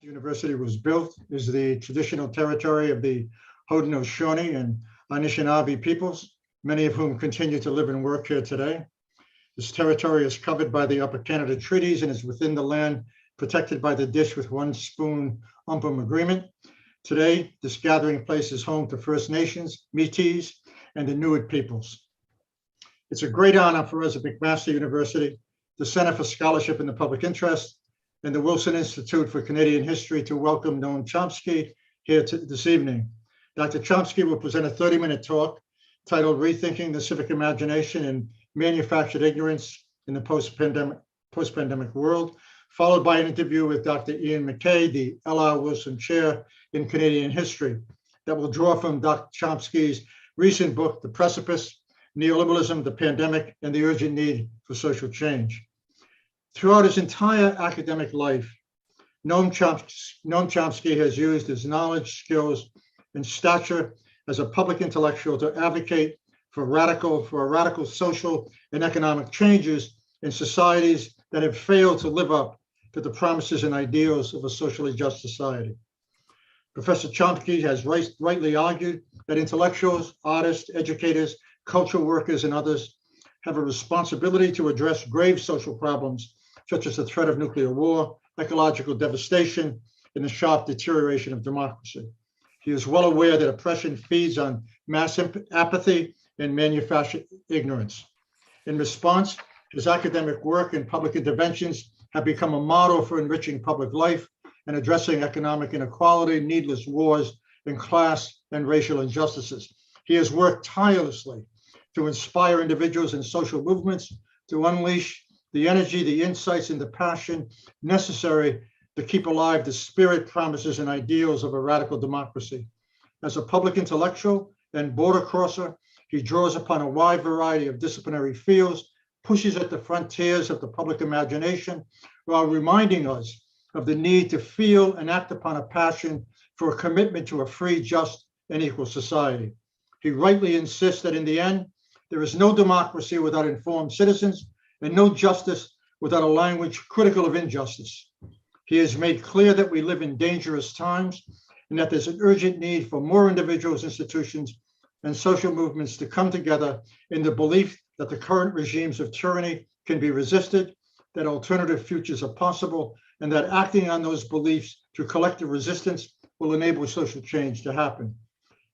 University was built is the traditional territory of the Haudenosaunee and Anishinaabe peoples, many of whom continue to live and work here today. This territory is covered by the Upper Canada Treaties and is within the land protected by the Dish with One Spoon Umpum Agreement. Today, this gathering place is home to First Nations, Métis, and Inuit peoples. It's a great honor for us at McMaster University, the Center for Scholarship in the Public Interest, and the Wilson Institute for Canadian History to welcome Noam Chomsky here this evening. Dr. Chomsky will present a 30-minute talk titled Rethinking the Civic Imagination and Manufactured Ignorance in the Post-Pandemic World, followed by an interview with Dr. Ian McKay, the L.R. Wilson Chair in Canadian History, that will draw from Dr. Chomsky's recent book, The Precipice, Neoliberalism, the Pandemic, and the Urgent Need for Social Change. Throughout his entire academic life, Noam Chomsky has used his knowledge, skills, and stature as a public intellectual to advocate for radical social and economic changes in societies that have failed to live up to the promises and ideals of a socially just society. Professor Chomsky has rightly argued that intellectuals, artists, educators, cultural workers, and others have a responsibility to address grave social problems such as the threat of nuclear war, ecological devastation, and the sharp deterioration of democracy. He is well aware that oppression feeds on mass apathy and manufactured ignorance. In response, his academic work and public interventions have become a model for enriching public life and addressing economic inequality, needless wars, and class and racial injustices. He has worked tirelessly to inspire individuals and social movements to unleash the energy, the insights, and the passion necessary to keep alive the spirit, promises, and ideals of a radical democracy. As a public intellectual and border crosser, he draws upon a wide variety of disciplinary fields, pushes at the frontiers of the public imagination, while reminding us of the need to feel and act upon a passion for a commitment to a free, just, and equal society. He rightly insists that in the end, there is no democracy without informed citizens and no justice without a language critical of injustice. He has made clear that we live in dangerous times and that there's an urgent need for more individuals, institutions, and social movements to come together in the belief that the current regimes of tyranny can be resisted, that alternative futures are possible, and that acting on those beliefs through collective resistance will enable social change to happen.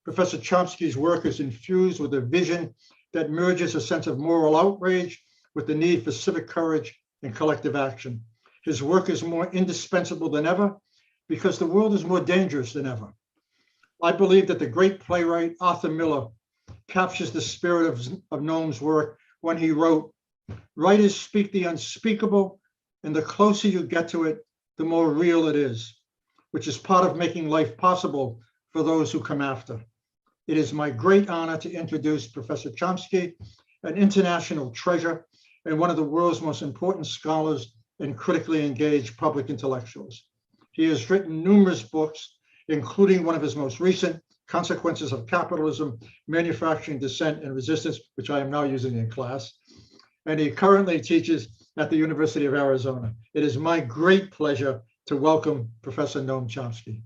Professor Chomsky's work is infused with a vision that merges a sense of moral outrage with the need for civic courage and collective action. His work is more indispensable than ever because the world is more dangerous than ever. I believe that the great playwright Arthur Miller captures the spirit of Noam's work when he wrote, "Writers speak the unspeakable, and the closer you get to it, the more real it is, which is part of making life possible for those who come after." It is my great honor to introduce Professor Chomsky, an international treasure and one of the world's most important scholars and critically engaged public intellectuals. He has written numerous books, including one of his most recent, Consequences of Capitalism, Manufacturing, Dissent, and Resistance, which I am now using in class. And he currently teaches at the University of Arizona. It is my great pleasure to welcome Professor Noam Chomsky.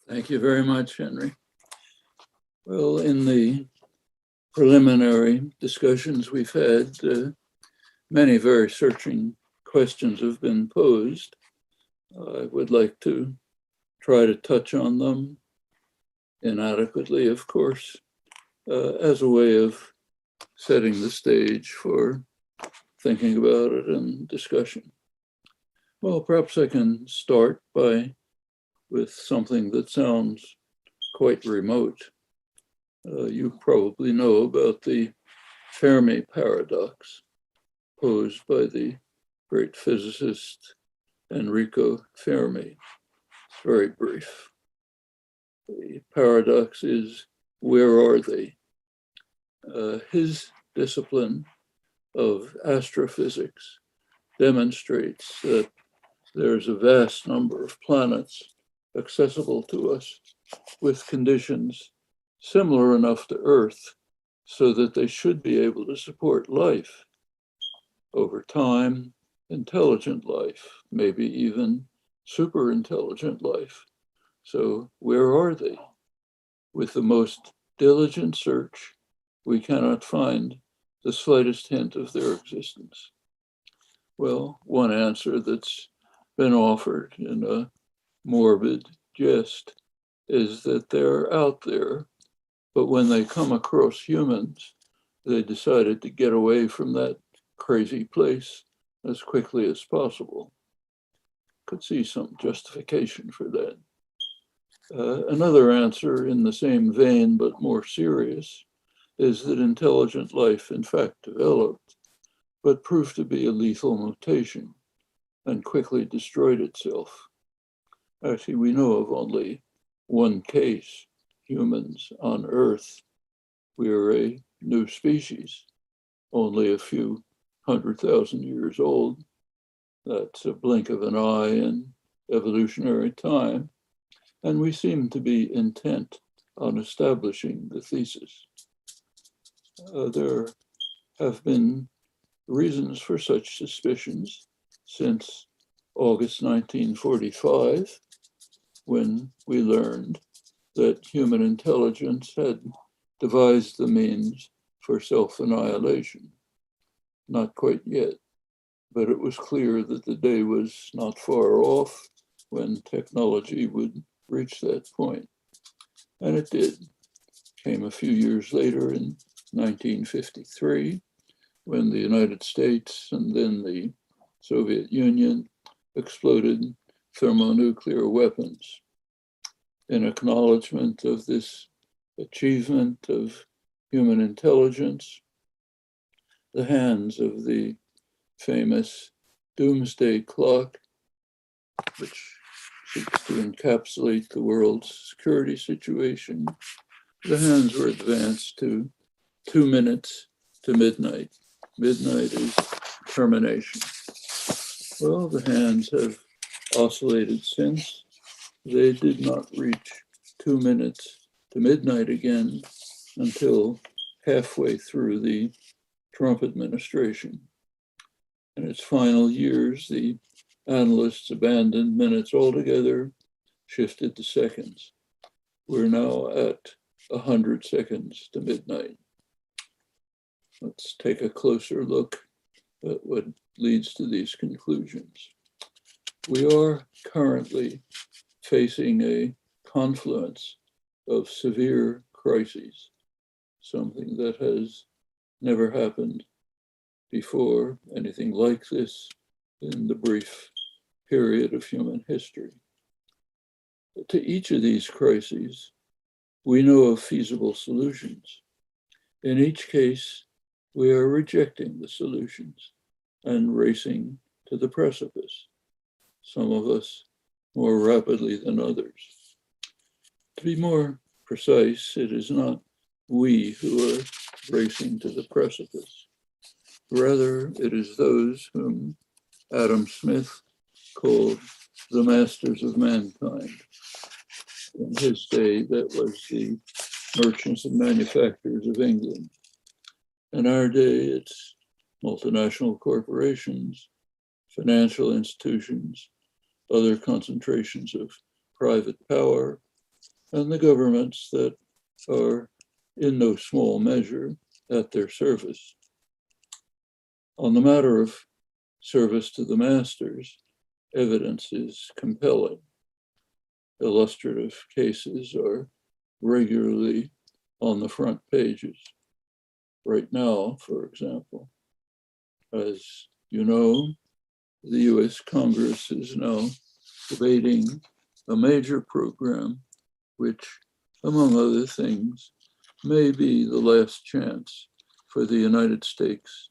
Thank you very much, Henry. Well, in the preliminary discussions we've had, many very searching questions have been posed. I would like to try to touch on them inadequately, of course, as a way of setting the stage for thinking about it and discussion. Well, perhaps I can start with something that sounds quite remote. You probably know about the Fermi Paradox posed by the great physicist Enrico Fermi. It's very brief. The paradox is, where are they? His discipline of astrophysics demonstrates that there's a vast number of planets accessible to us with conditions similar enough to Earth so that they should be able to support life over time, intelligent life, maybe even super intelligent life. So where are they? With the most diligent search, we cannot find the slightest hint of their existence. Well, one answer that's been offered in a morbid jest is that they're out there, but when they come across humans, they decided to get away from that crazy place as quickly as possible. Could see some justification for that. Another answer in the same vein, but more serious, is that intelligent life in fact developed, but proved to be a lethal mutation and quickly destroyed itself. Actually, we know of only one case, humans on Earth. We are a new species, only a few 100,000 years old. That's a blink of an eye in evolutionary time. And we seem to be intent on establishing the thesis. There have been reasons for such suspicions since August 1945, when we learned that human intelligence had devised the means for self-annihilation. Not quite yet, but it was clear that the day was not far off when technology would reach that point. And it did. Came a few years later in 1953, when the United States and then the Soviet Union exploded thermonuclear weapons. In acknowledgement of this achievement of human intelligence, the hands of the famous Doomsday Clock, which seeks to encapsulate the world's security situation, the hands were advanced to 2 minutes to midnight. Midnight is termination. Well, the hands have oscillated since. They did not reach 2 minutes to midnight again until halfway through the Trump administration. In its final years, the analysts abandoned minutes altogether, shifted to seconds. We're now at 100 seconds to midnight. Let's take a closer look at what leads to these conclusions. We are currently facing a confluence of severe crises, something that has never happened before, anything like this in the brief period of human history. To each of these crises, we know of feasible solutions. In each case, we are rejecting the solutions and racing to the precipice, some of us more rapidly than others. To be more precise, it is not we who are racing to the precipice. Rather, it is those whom Adam Smith called the masters of mankind. In his day, that was the merchants and manufacturers of England. In our day, it's multinational corporations, financial institutions, other concentrations of private power, and the governments that are in no small measure at their service. On the matter of service to the masters, evidence is compelling. Illustrative cases are regularly on the front pages. Right now, for example, as you know, the US Congress is now debating a major program which, among other things, may be the last chance for the United States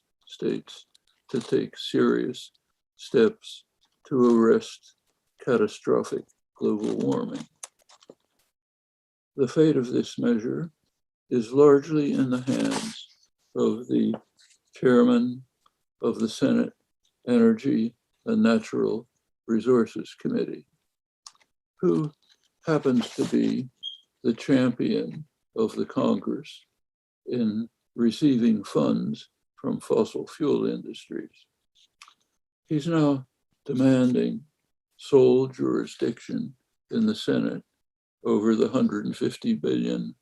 to take serious steps to arrest catastrophic global warming. The fate of this measure is largely in the hands of the chairman of the Senate Energy and Natural Resources Committee, who happens to be the champion of the Congress in receiving funds from fossil fuel industries. He's now demanding sole jurisdiction in the Senate over the $150 billion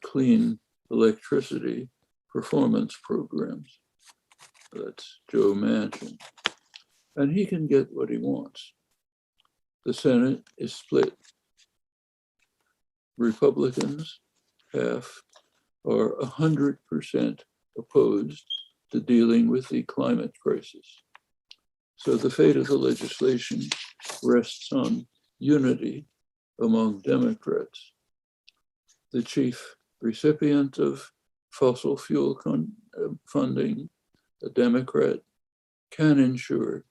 clean electricity performance programs. That's Joe Manchin. And he can get what he wants. The Senate is split. Republicans, half, are 100% opposed to dealing with the climate crisis. So the fate of the legislation rests on unity among Democrats. The chief recipient of fossil fuel funding, a Democrat, can ensure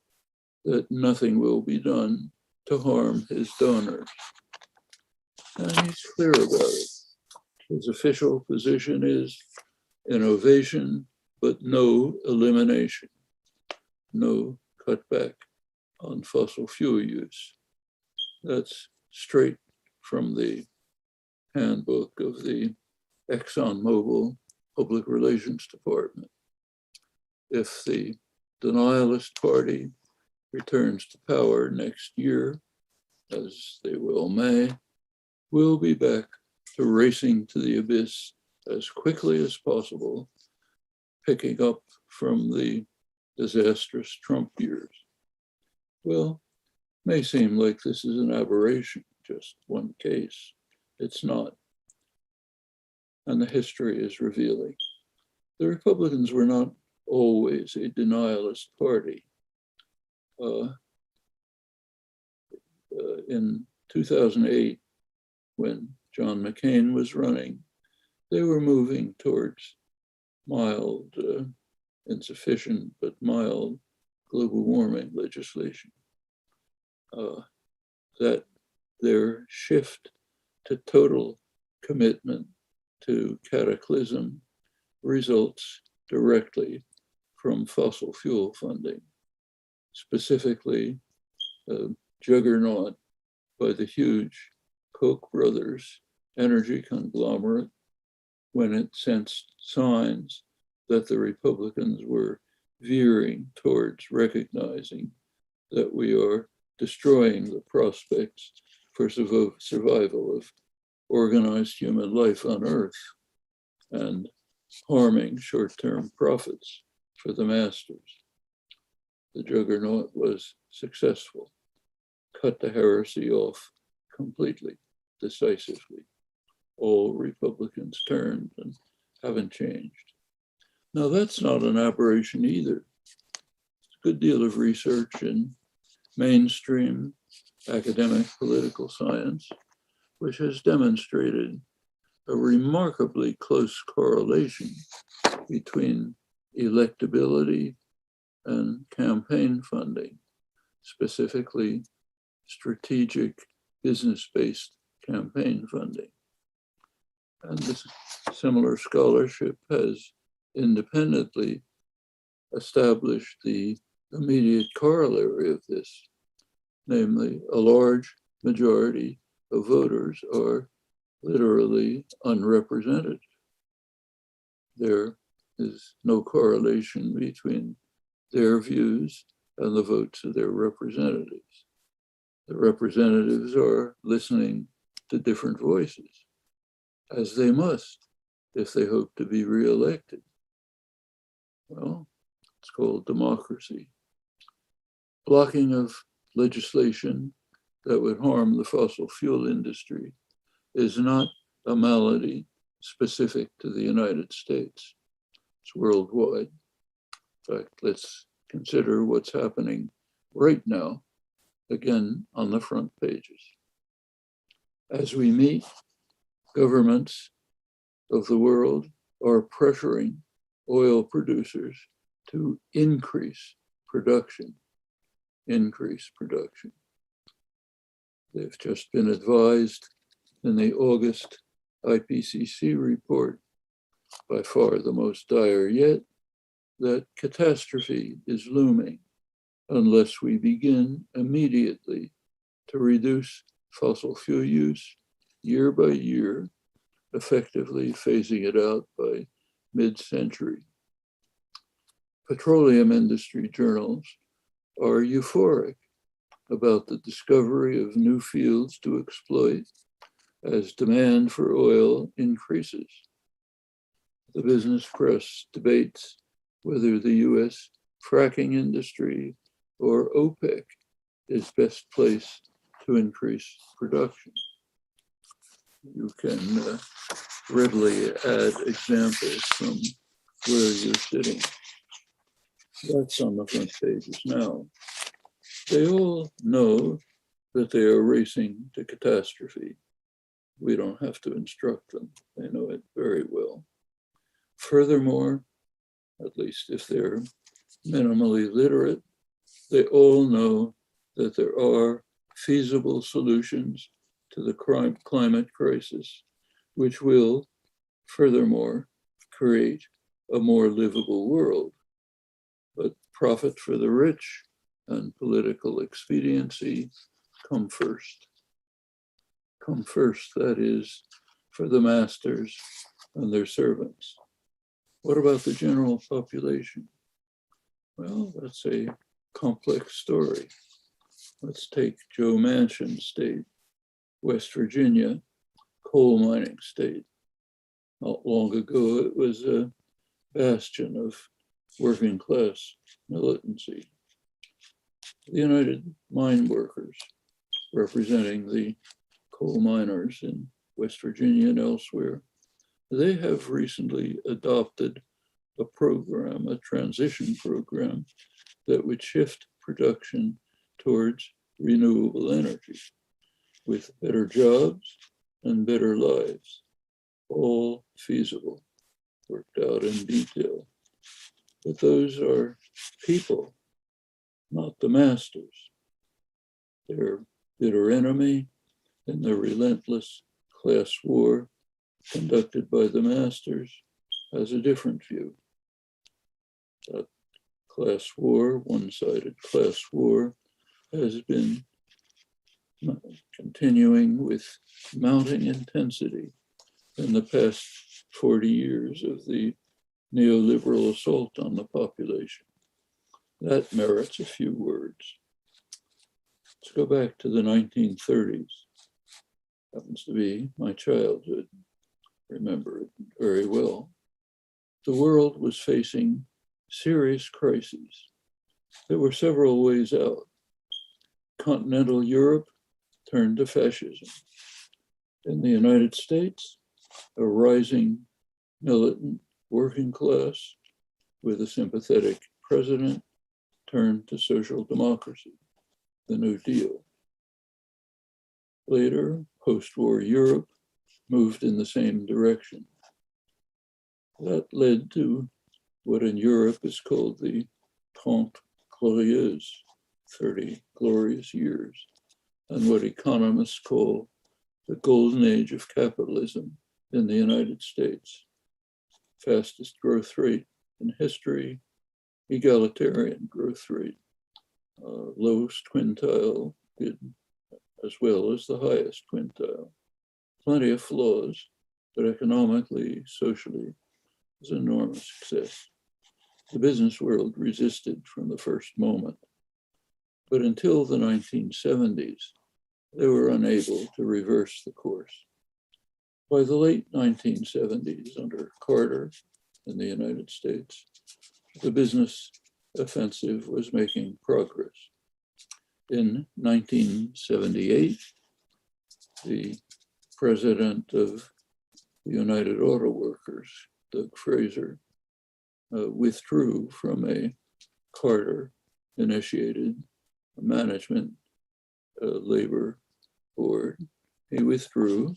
that nothing will be done to harm his donors. And he's clear about it. His official position is innovation, but no elimination, no cutback on fossil fuel use. That's straight from the handbook of the ExxonMobil Public Relations Department. If the denialist party returns to power next year, as they well may, we'll be back to racing to the abyss as quickly as possible, picking up from the disastrous Trump years. Well, may seem like this is an aberration, just one case. It's not. And the history is revealing. The Republicans were not always a denialist party. In 2008, when John McCain was running, they were moving towards mild, insufficient, but mild global warming legislation. That their shift to total commitment to cataclysm results directly from fossil fuel funding, specifically a juggernaut by the huge Koch brothers energy conglomerate when it sensed signs that the Republicans were veering towards recognizing that we are destroying the prospects for survival of organized human life on Earth and harming short-term profits for the masters. The juggernaut was successful, cut the heresy off completely, decisively. All Republicans turned and haven't changed. Now, that's not an aberration either. There's a good deal of research in mainstream academic political science, which has demonstrated a remarkably close correlation between electability and campaign funding, specifically strategic business-based campaign funding. And this similar scholarship has independently established the immediate corollary of this, namely a large majority of voters are literally unrepresented. There is no correlation between their views and the votes of their representatives. The representatives are listening to different voices, as they must if they hope to be reelected. Well, it's called democracy. Blocking of legislation that would harm the fossil fuel industry is not a malady specific to the United States. It's worldwide. In fact, let's consider what's happening right now, again on the front pages. As we meet, governments of the world are pressuring oil producers to increase production. They've just been advised in the August IPCC report, by far the most dire yet, that catastrophe is looming unless we begin immediately to reduce fossil fuel use year by year, effectively phasing it out by mid-century. Petroleum industry journals are euphoric about the discovery of new fields to exploit as demand for oil increases. The business press debates whether the US fracking industry or OPEC is best placed to increase production. You can readily add examples from where you're sitting. That's on the front pages now. They all know that they are racing to catastrophe. We don't have to instruct them. They know it very well. Furthermore, at least if they're minimally literate, they all know that there are feasible solutions to the climate crisis, which will, furthermore, create a more livable world. But profit for the rich and political expediency come first. Come first, that is, for the masters and their servants. What about the general population? Well, that's a complex story. Let's take Joe Manchin State, West Virginia, coal mining state. Not long ago, it was a bastion of working class militancy. The United Mine Workers, representing the coal miners in West Virginia and elsewhere, they have recently adopted a program, a transition program, that would shift production towards renewable energy with better jobs and better lives, all feasible, worked out in detail. But those are people, not the masters. Their bitter enemy in the relentless class war conducted by the masters has a different view. That class war, one-sided class war, has been continuing with mounting intensity in the past 40 years of the neoliberal assault on the population. That merits a few words. Let's go back to the 1930s. Happens to be my childhood. Remember it very well. The world was facing serious crises. There were several ways out. Continental Europe turned to fascism. In the United States, a rising militant working class with a sympathetic president turned to social democracy, the New Deal. Later, post-war Europe moved in the same direction. That led to what in Europe is called the Trente Glorieuses, 30 glorious years, and what economists call the golden age of capitalism in the United States. Fastest growth rate in history, egalitarian growth rate, lowest quintile did as well as the highest quintile. Plenty of flaws, but economically, socially, it was an enormous success. The business world resisted from the first moment. But until the 1970s, they were unable to reverse the course. By the late 1970s, under Carter in the United States, the business offensive was making progress. In 1978, the president of the United Auto Workers, Doug Fraser, withdrew from a Carter-initiated management labor board. He withdrew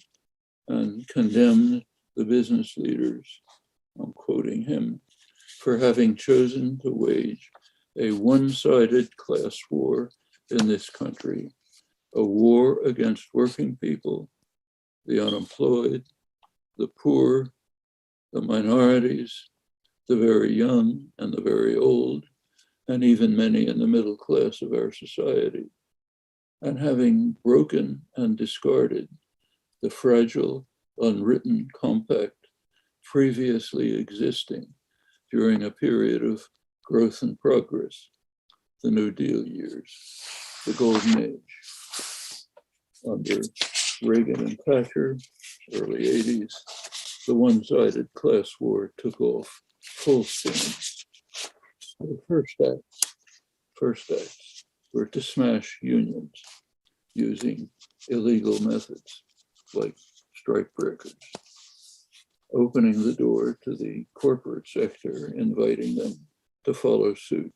and condemned the business leaders, I'm quoting him, for having chosen to wage a one-sided class war in this country, a war against working people, the unemployed, the poor, the minorities, the very young and the very old, and even many in the middle class of our society. And having broken and discarded the fragile, unwritten compact previously existing during a period of growth and progress, the New Deal years. the golden age. Under Reagan and Thatcher, early 80s, the one-sided class war took off full steam. The first acts were to smash unions using illegal methods like strikebreakers, opening the door to the corporate sector, inviting them to follow suit.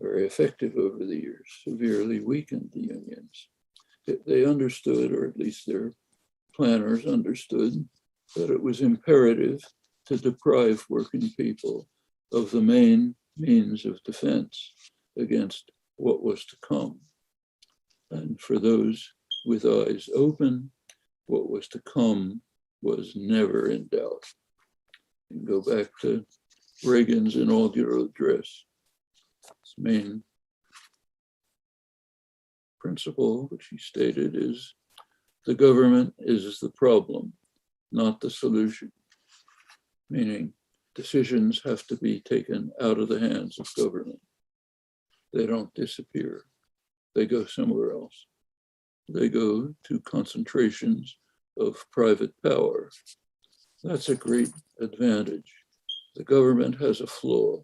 Very effective over the years, severely weakened the unions. They understood, or at least their planners understood, that it was imperative to deprive working people of the main means of defense against what was to come. And for those with eyes open, what was to come was never in doubt. You can go back to Reagan's inaugural address. His main principle, which he stated, is the government is the problem, not the solution. Meaning decisions have to be taken out of the hands of government. They don't disappear. They go somewhere else. They go to concentrations of private power. That's a great advantage. The government has a flaw.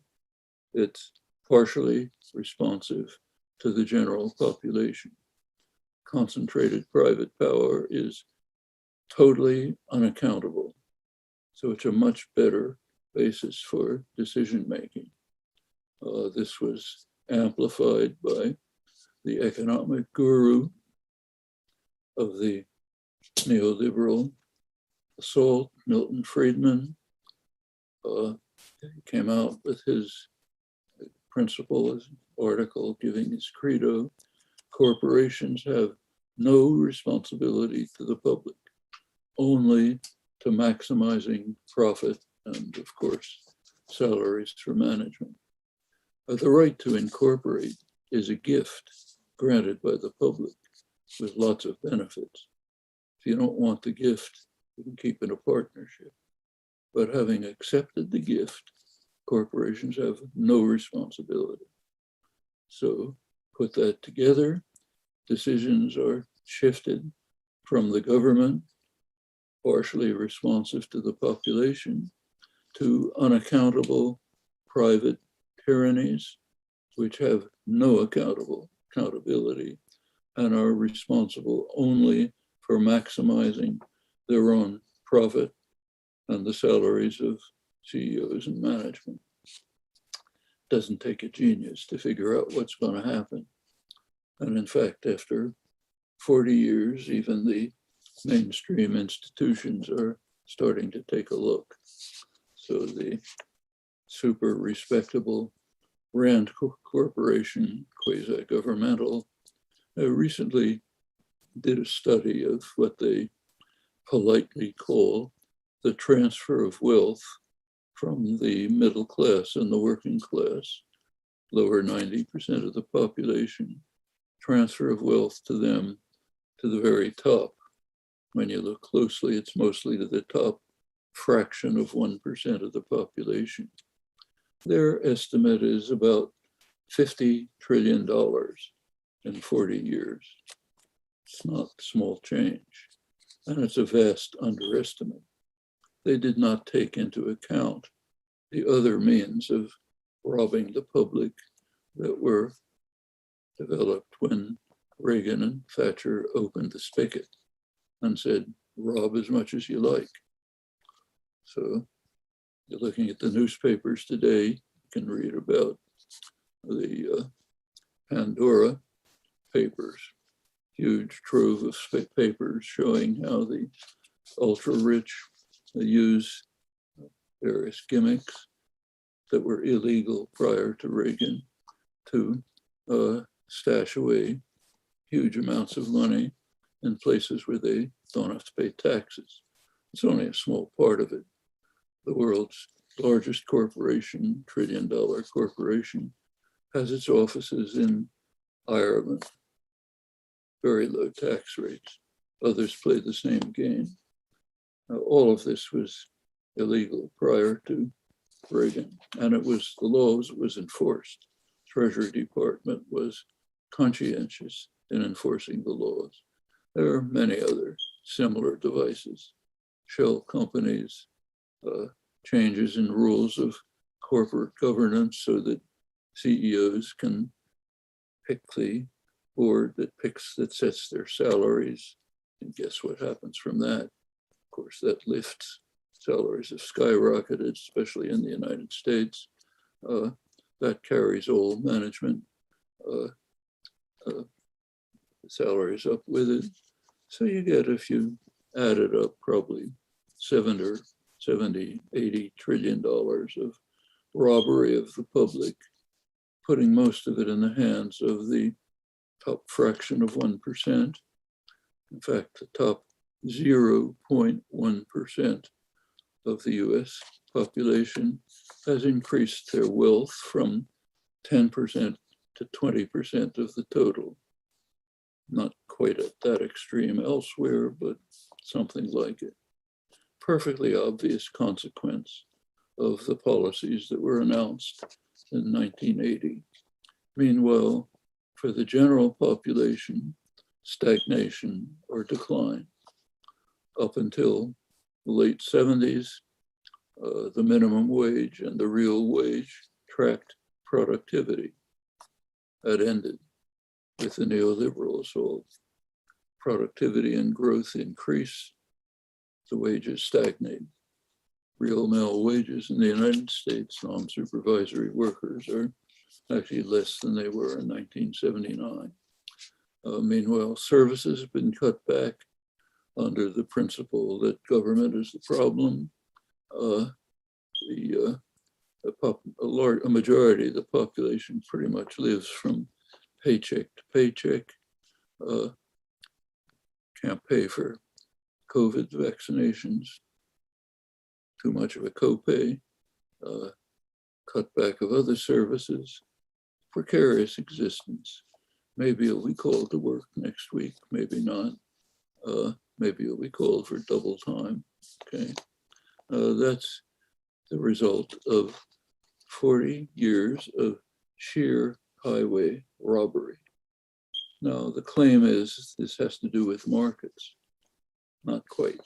It's partially responsive to the general population. Concentrated private power is totally unaccountable. So it's a much better basis for decision-making. This was amplified by the economic guru of the neoliberal assault, Milton Friedman. He came out with his principle, his article giving his credo: corporations have no responsibility to the public, only to maximizing profit and, of course, salaries for management. The right to incorporate is a gift granted by the public with lots of benefits. If you don't want the gift, you can keep it a partnership. But having accepted the gift, corporations have no responsibility. So put that together, decisions are shifted from the government, partially responsive to the population, to unaccountable private tyrannies, which have no accountability and are responsible only for maximizing their own profit and the salaries of CEOs and management. Doesn't take a genius to figure out what's going to happen. And in fact, after 40 years, even the mainstream institutions are starting to take a look. So the super respectable Rand Corporation, quasi-governmental, recently did a study of what they politely call the transfer of wealth from the middle class and the working class, lower 90% of the population, transfer of wealth to them to the very top. When you look closely, it's mostly to the top fraction of 1% of the population. Their estimate is about $50 trillion in 40 years. It's not small change, and it's a vast underestimate. They did not take into account the other means of robbing the public that were developed when Reagan and Thatcher opened the spigot and said, rob as much as you like. So you're looking at the newspapers today, you can read about the Pandora Papers, huge trove of papers showing how the ultra-rich use various gimmicks that were illegal prior to Reagan to stash away huge amounts of money in places where they don't have to pay taxes. It's only a small part of it. The world's largest corporation, $1 trillion corporation, has its offices in Ireland, very low tax rates. Others play the same game. All of this was illegal prior to Reagan, and it was the laws was enforced. Treasury Department was conscientious in enforcing the laws. There are many other similar devices. Shell companies, changes in rules of corporate governance so that CEOs can pick the board that sets their salaries. And guess what happens from that? Of course, that lifts salaries have skyrocketed, especially in the United States. That carries all management salaries up with it. So you get, if you add it up, probably 70, 80 trillion dollars of robbery of the public, putting most of it in the hands of the top fraction of 1%. In fact, the top 0.1% of the US population has increased their wealth from 10% to 20% of the total. Not quite at that extreme elsewhere, but something like it. Perfectly obvious consequence of the policies that were announced in 1980. Meanwhile, for the general population, stagnation or decline. Up until the late 70s, the minimum wage and the real wage tracked productivity. That ended with the neoliberal assault. Productivity and growth increase, the wages stagnate. Real male wages in the United States, non-supervisory workers, are actually less than they were in 1979. Meanwhile, services have been cut back under the principle that government is the problem. A majority of the population pretty much lives from paycheck to paycheck, can't pay for COVID vaccinations, too much of a copay, cutback of other services, precarious existence. Maybe you'll be called to work next week, maybe not. Maybe you'll be called for double time, okay? That's the result of 40 years of sheer highway robbery. Now, the claim is this has to do with markets. Not quite.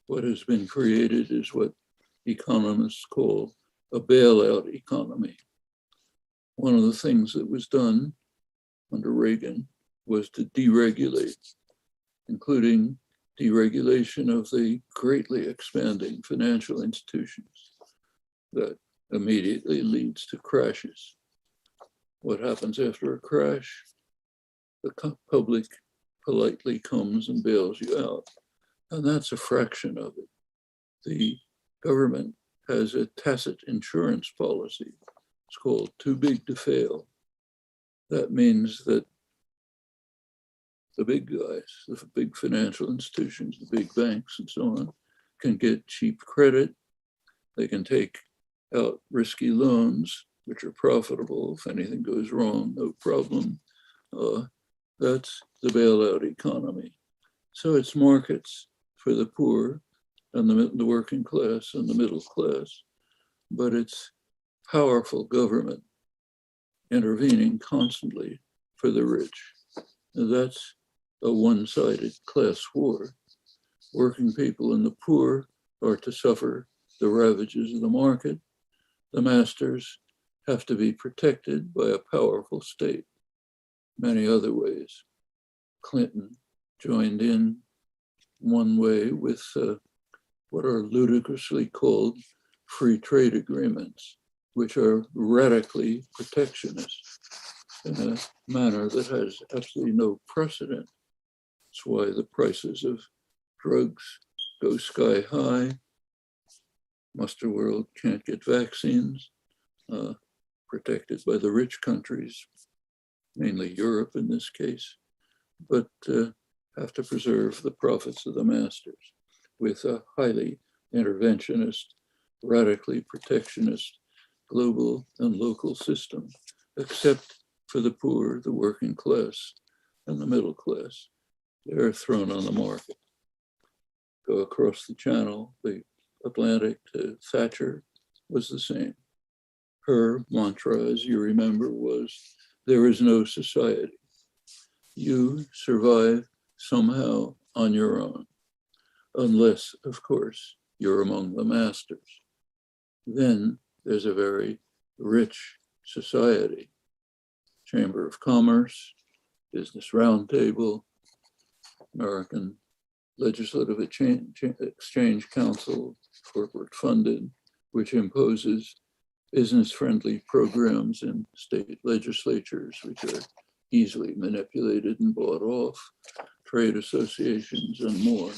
What has been created is what economists call a bailout economy. One of the things that was done under Reagan was to deregulate, including deregulation of the greatly expanding financial institutions. That immediately leads to crashes. What happens after a crash? The public politely comes and bails you out. And that's a fraction of it. The government has a tacit insurance policy. It's called too big to fail. That means that the big guys, the big financial institutions, the big banks and so on, can get cheap credit. They can take out risky loans, which are profitable. If anything goes wrong, no problem. That's the bailout economy. So it's markets for the poor and the working class and the middle class, but it's powerful government intervening constantly for the rich. And that's a one-sided class war. Working people and the poor are to suffer the ravages of the market. The masters have to be protected by a powerful state. Many other ways. Clinton joined in one way with what are ludicrously called free trade agreements, which are radically protectionist in a manner that has absolutely no precedent. That's why the prices of drugs go sky high. Muster world can't get vaccines, protected by the rich countries, mainly Europe in this case, but have to preserve the profits of the masters with a highly interventionist, radically protectionist global and local system, except for the poor, the working class, and the middle class. They're thrown on the market. Go across the channel, the Atlantic to Thatcher was the same. Her mantra, as you remember, was there is no society. you survive somehow on your own, unless, of course, you're among the masters. Then there's a very rich society. Chamber of Commerce, Business Roundtable, American Legislative Exchange Council, corporate funded, which imposes business-friendly programs in state legislatures, which are easily manipulated and bought off, trade associations, and more.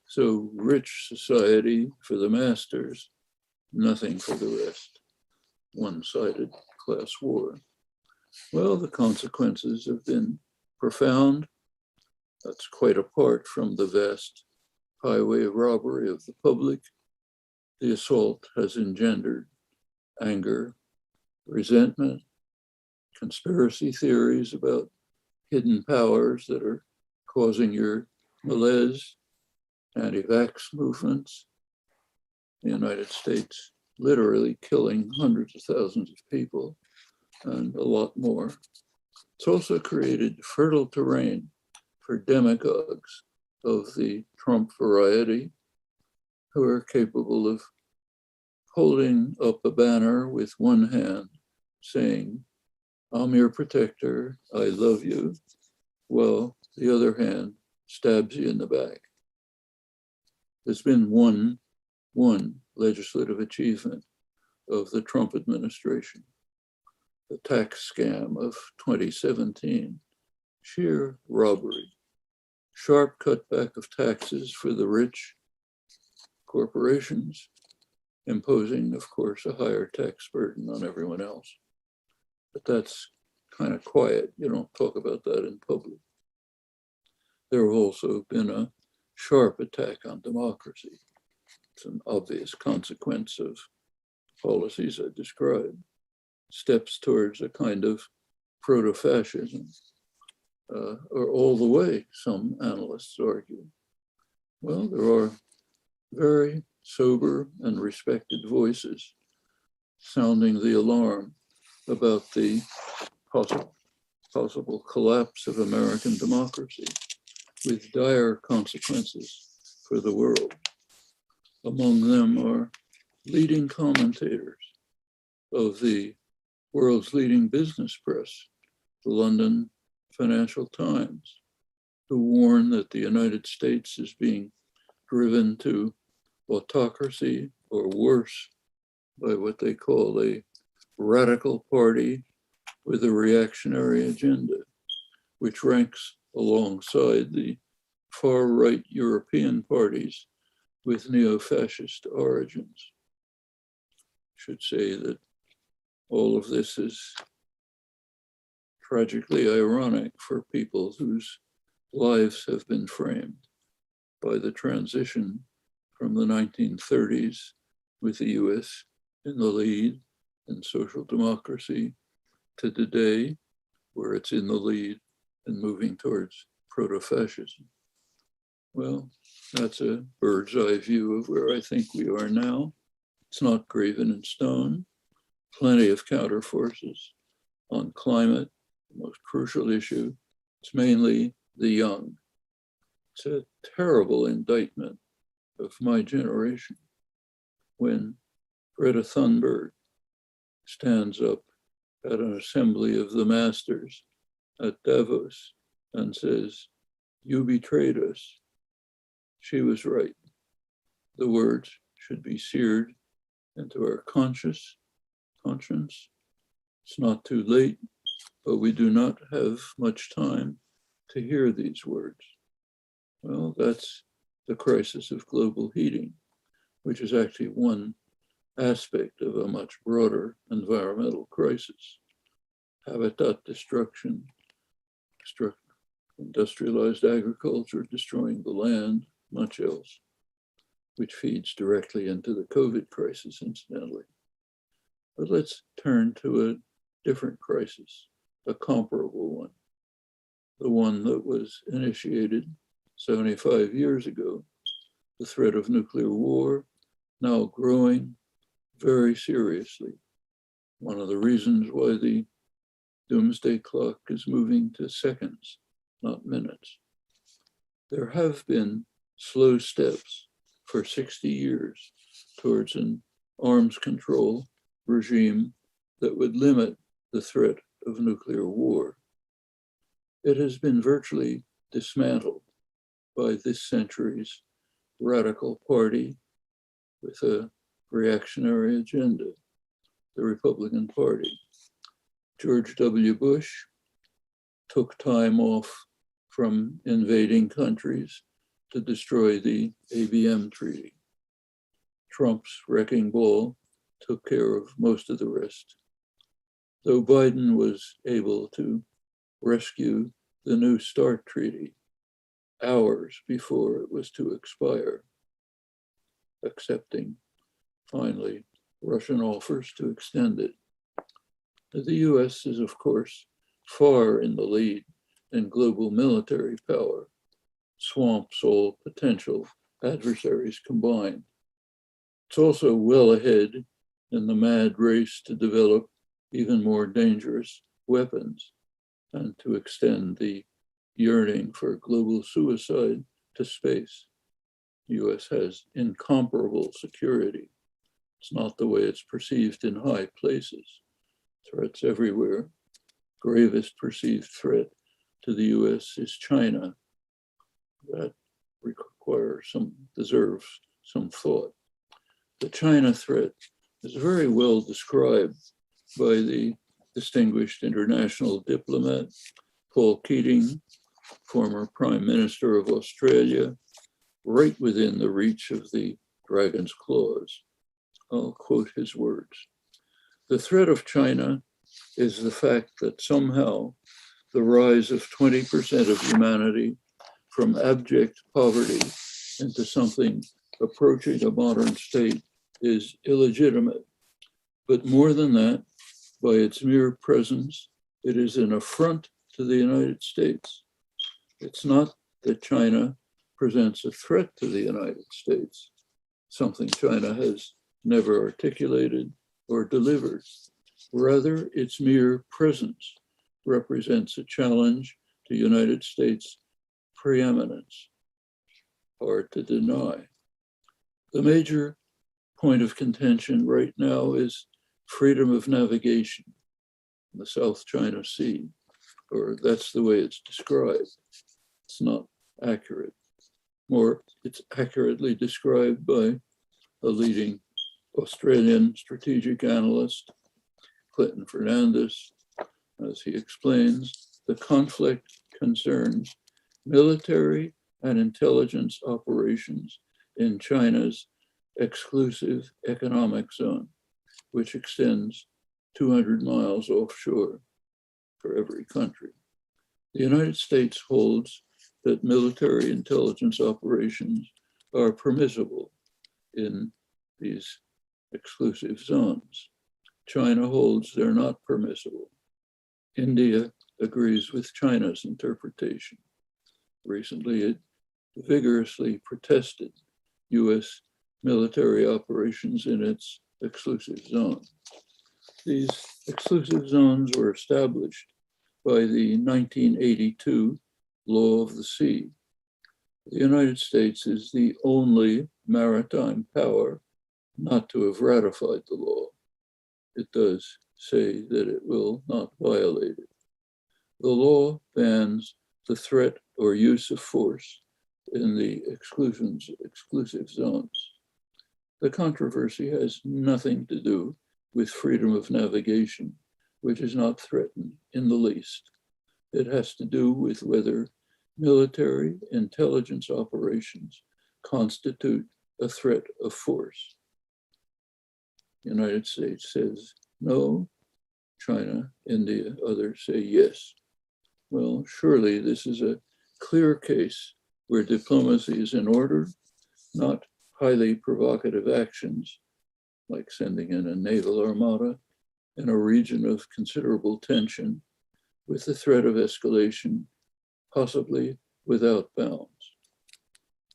So rich society for the masters, nothing for the rest. One-sided class war. Well, the consequences have been profound. That's quite apart from the vast highway robbery of the public. The assault has engendered anger, resentment, conspiracy theories about hidden powers that are causing your malaise, anti-vax movements, the United States literally killing hundreds of thousands of people, and a lot more. It's also created fertile terrain for demagogues of the Trump variety who are capable of holding up a banner with one hand saying, "I'm your protector, I love you," while the other hand stabs you in the back. There's been one legislative achievement of the Trump administration, the tax scam of 2017, sheer robbery, sharp cutback of taxes for the rich corporations, imposing, of course, a higher tax burden on everyone else. But that's kind of quiet. You don't talk about that in public. There have also been a sharp attack on democracy. It's an obvious consequence of policies I described, steps towards a kind of proto-fascism, or all the way, some analysts argue. Well, there are very sober and respected voices sounding the alarm about the possible collapse of American democracy with dire consequences for the world. Among them are leading commentators of the world's leading business press, the London Financial Times, who warn that the United States is being driven to autocracy or worse by what they call a radical party with a reactionary agenda, which ranks alongside the far-right European parties with neo-fascist origins. I should say that all of this is tragically ironic for people whose lives have been framed by the transition from the 1930s with the US in the lead in social democracy to today, where it's in the lead and moving towards proto-fascism. Well, that's a bird's eye view of where I think we are now. It's not graven in stone. Plenty of counter forces on climate, the most crucial issue. It's mainly the young. It's a terrible indictment of my generation when Greta Thunberg stands up at an assembly of the masters at Davos and says, "You betrayed us." She was right. The words should be seared into our conscience. It's not too late, but we do not have much time to hear these words. Well, that's the crisis of global heating, which is actually one aspect of a much broader environmental crisis. Habitat destruction, industrialized agriculture destroying the land, much else, which feeds directly into the COVID crisis, incidentally. But let's turn to a different crisis, a comparable one, the one that was initiated 75 years ago, the threat of nuclear war, now growing very seriously. One of the reasons why the Doomsday Clock is moving to seconds not minutes. There have been slow steps for 60 years towards an arms control regime that would limit the threat of nuclear war. It has been virtually dismantled by this century's radical party with a reactionary agenda, the Republican Party. George W. Bush took time off from invading countries to destroy the ABM treaty. Trump's wrecking ball took care of most of the rest, though Biden was able to rescue the New START treaty hours before it was to expire, accepting finally Russian offers to extend it. The US is, of course, far in the lead in global military power, swamps all potential adversaries combined. It's also well ahead in the mad race to develop even more dangerous weapons and to extend the yearning for global suicide to space. The US has incomparable security. It's not the way it's perceived in high places. Threats everywhere. Gravest perceived threat to the US is China. That deserves some thought. The China threat is very well described by the distinguished international diplomat Paul Keating, former Prime Minister of Australia, right within the reach of the dragon's claws. I'll quote his words. The threat of China is the fact that somehow the rise of 20% of humanity from abject poverty into something approaching a modern state is illegitimate. But more than that, by its mere presence, it is an affront to the United States. It's not that China presents a threat to the United States, something China has never articulated or delivered. Rather, its mere presence represents a challenge to United States preeminence, hard to deny. The major point of contention right now is freedom of navigation in the South China Sea, or that's the way it's described. It's not accurate. More, it's accurately described by a leading Australian strategic analyst, Clinton Fernandez. As he explains, the conflict concerns military and intelligence operations in China's exclusive economic zone, which extends 200 miles offshore for every country. The United States holds that military intelligence operations are permissible in these exclusive zones. China holds they're not permissible. India agrees with China's interpretation. Recently, it vigorously protested US military operations in its exclusive zone. These exclusive zones were established by the 1982 Law of the Sea. The United States is the only maritime power not to have ratified the law. It does say that it will not violate it. The law bans the threat or use of force in the exclusive zones. The controversy has nothing to do with freedom of navigation, which is not threatened in the least. It has to do with whether military intelligence operations constitute a threat of force. The United States says no, China, India, others say yes. Well, surely this is a clear case where diplomacy is in order, not highly provocative actions like sending in a naval armada in a region of considerable tension with the threat of escalation, possibly without bounds.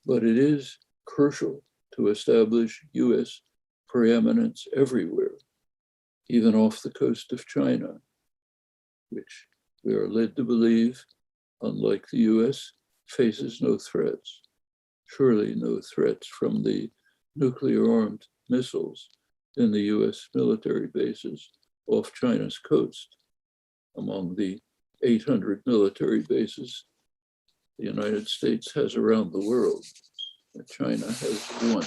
But it is crucial to establish US preeminence everywhere, even off the coast of China, which we are led to believe unlike the US, faces no threats, surely no threats from the nuclear-armed missiles in the US military bases off China's coast. Among the 800 military bases the United States has around the world, China has one.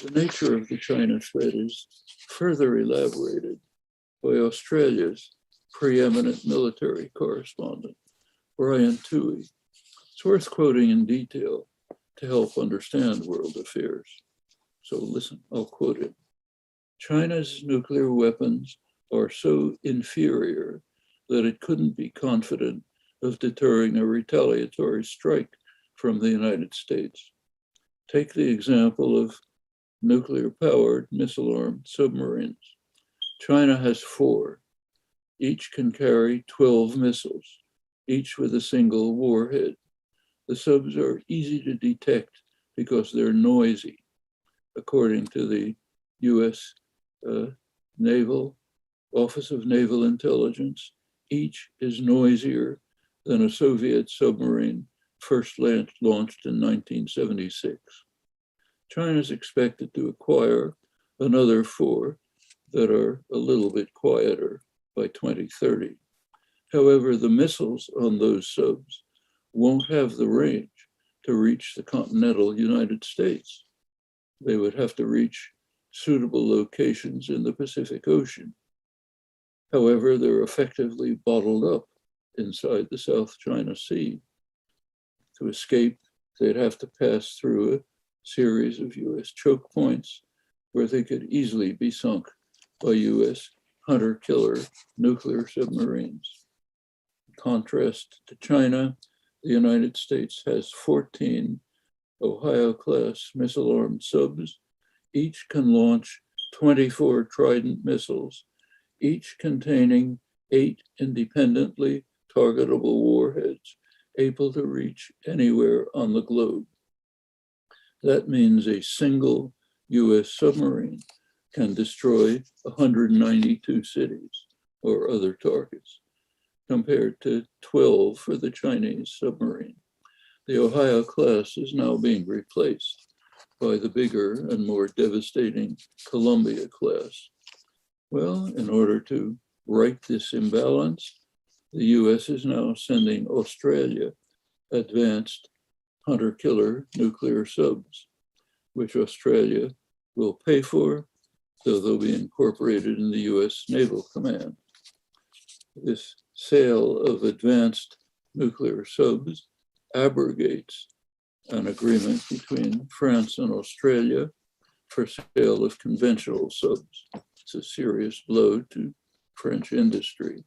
The nature of the China threat is further elaborated by Australia's preeminent military correspondent, Brian Toohey. It's worth quoting in detail to help understand world affairs. So listen, I'll quote it. China's nuclear weapons are so inferior that it couldn't be confident of deterring a retaliatory strike from the United States. Take the example of nuclear-powered missile-armed submarines. China has 4. Each can carry 12 missiles, each with a single warhead. The subs are easy to detect because they're noisy. According to the US Naval Office of Naval Intelligence, each is noisier than a Soviet submarine first launched in 1976. China is expected to acquire another 4 that are a little bit quieter by 2030. However, the missiles on those subs won't have the range to reach the continental United States. They would have to reach suitable locations in the Pacific Ocean. However, they're effectively bottled up inside the South China Sea. To escape, they'd have to pass through a series of US choke points where they could easily be sunk by US hunter-killer nuclear submarines. In contrast to China, the United States has 14 Ohio-class missile-armed subs. Each can launch 24 Trident missiles, each containing 8 independently targetable warheads able to reach anywhere on the globe. That means a single US submarine can destroy 192 cities or other targets, compared to 12 for the Chinese submarine. The Ohio class is now being replaced by the bigger and more devastating Columbia class. Well, in order to right this imbalance, the US is now sending Australia advanced hunter-killer nuclear subs, which Australia will pay for, though they'll be incorporated in the US Naval Command. This sale of advanced nuclear subs abrogates an agreement between France and Australia for sale of conventional subs. It's a serious blow to French industry.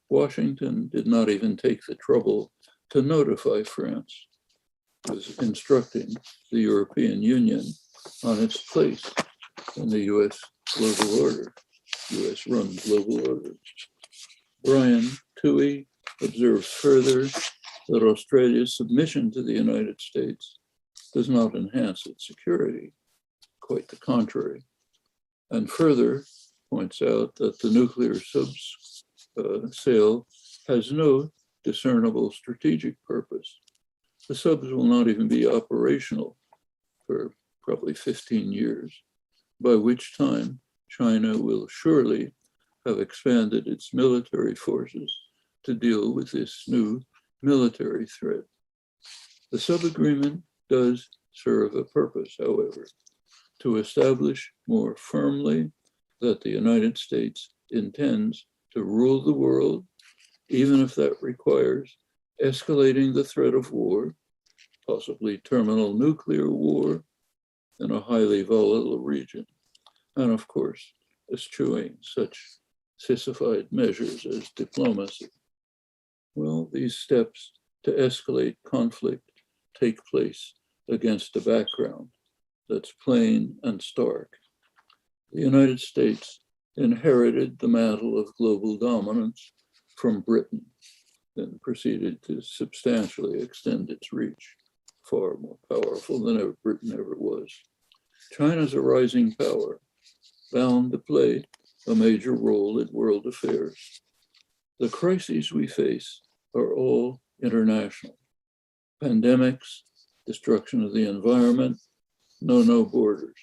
Washington did not even take the trouble to notify France. It was instructing the European Union on its place in the US global order, US-run global order. Brian Toohey observes further that Australia's submission to the United States does not enhance its security, quite the contrary, and further points out that the nuclear subs sale has no discernible strategic purpose. The subs will not even be operational for probably 15 years, by which time China will surely have expanded its military forces to deal with this new military threat. The sub-agreement does serve a purpose, however, to establish more firmly that the United States intends to rule the world, even if that requires escalating the threat of war, possibly terminal nuclear war in a highly volatile region, and of course, eschewing such sissified measures as diplomacy. Well, these steps to escalate conflict take place against a background that's plain and stark. The United States inherited the mantle of global dominance from Britain, then proceeded to substantially extend its reach, far more powerful than Britain ever was. China's a rising power, bound to play a major role in world affairs. The crises we face are all international. Pandemics, destruction of the environment, no borders,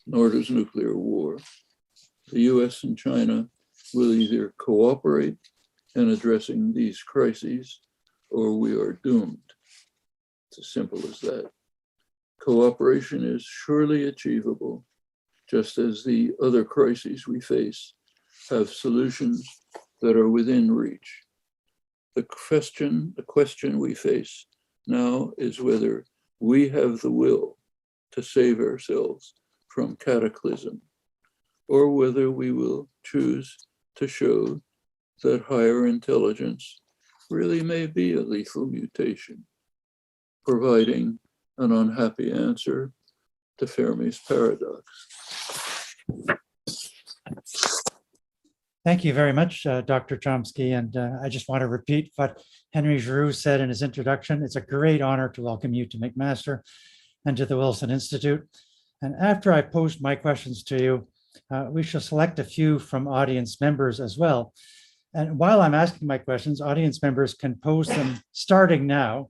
nor does nuclear war. The US and China will either cooperate in addressing these crises or we are doomed. It's as simple as that. Cooperation is surely achievable, just as the other crises we face have solutions that are within reach. The question we face now is whether we have the will to save ourselves from cataclysm, or whether we will choose to show that higher intelligence really may be a lethal mutation, providing an unhappy answer to Fermi's paradox. Thank you very much, Dr. Chomsky. And I just want to repeat what Henry Giroux said in his introduction. It's a great honor to welcome you to McMaster and to the Wilson Institute. And after I post my questions to you, we shall select a few from audience members as well. And while I'm asking my questions, audience members can post them starting now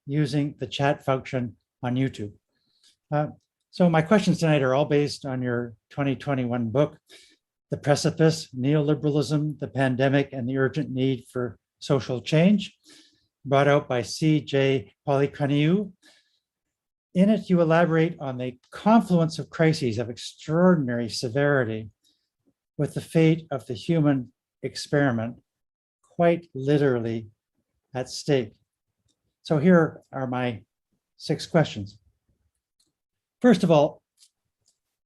using the chat function on YouTube. So my questions tonight are all based on your 2021 book, The Precipice, Neoliberalism, the Pandemic, and the Urgent Need for Social Change, brought out by C.J. Polychroniou. In it, you elaborate on the confluence of crises of extraordinary severity with the fate of the human experiment quite literally at stake. So here are my 6 questions. First of all,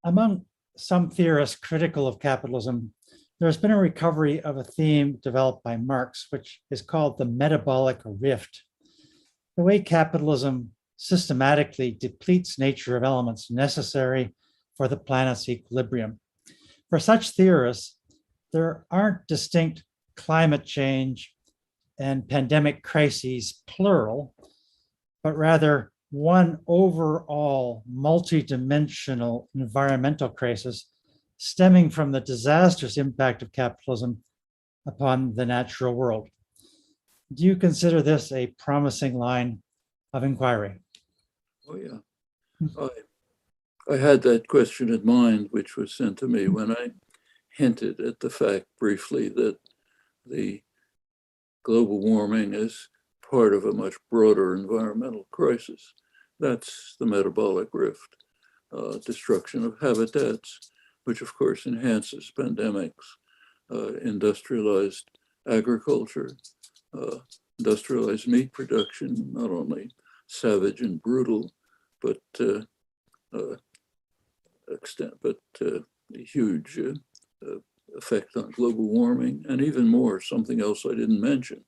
among some theorists critical of capitalism, there's been a recovery of a theme developed by Marx, which is called the metabolic rift. The way capitalism systematically depletes nature of elements necessary for the planet's equilibrium. For such theorists, there aren't distinct climate change and pandemic crises, plural, but rather one overall multidimensional environmental crisis stemming from the disastrous impact of capitalism upon the natural world. Do you consider this a promising line of inquiry? Oh, yeah. I had that question in mind, which was sent to me when I hinted at the fact briefly that the global warming is part of a much broader environmental crisis. That's the metabolic rift, destruction of habitats, which of course enhances pandemics, industrialized agriculture, industrialized meat production, not only savage and brutal, but huge effect on global warming, and even more, something else I didn't mention.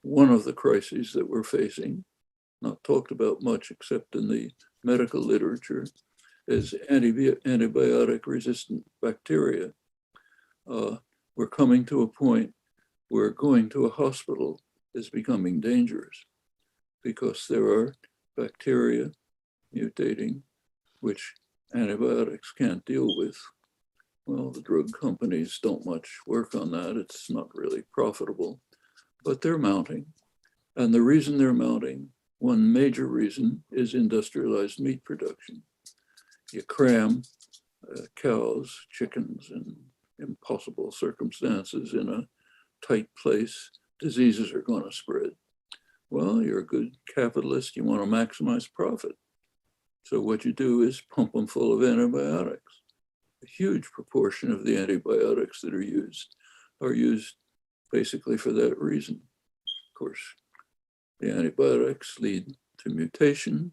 One of the crises that we're facing, not talked about much except in the medical literature, is antibiotic-resistant bacteria. We're coming to a point where going to a hospital is becoming dangerous because there are bacteria mutating which antibiotics can't deal with. Well, the drug companies don't much work on that. It's not really profitable, but they're mounting. And the reason they're mounting, one major reason, is industrialized meat production. You cram cows, chickens in impossible circumstances in a tight place, diseases are going to spread. Well, you're a good capitalist, you want to maximize profit. So what you do is pump them full of antibiotics. A huge proportion of the antibiotics that are used basically for that reason. Of course, the antibiotics lead to mutation.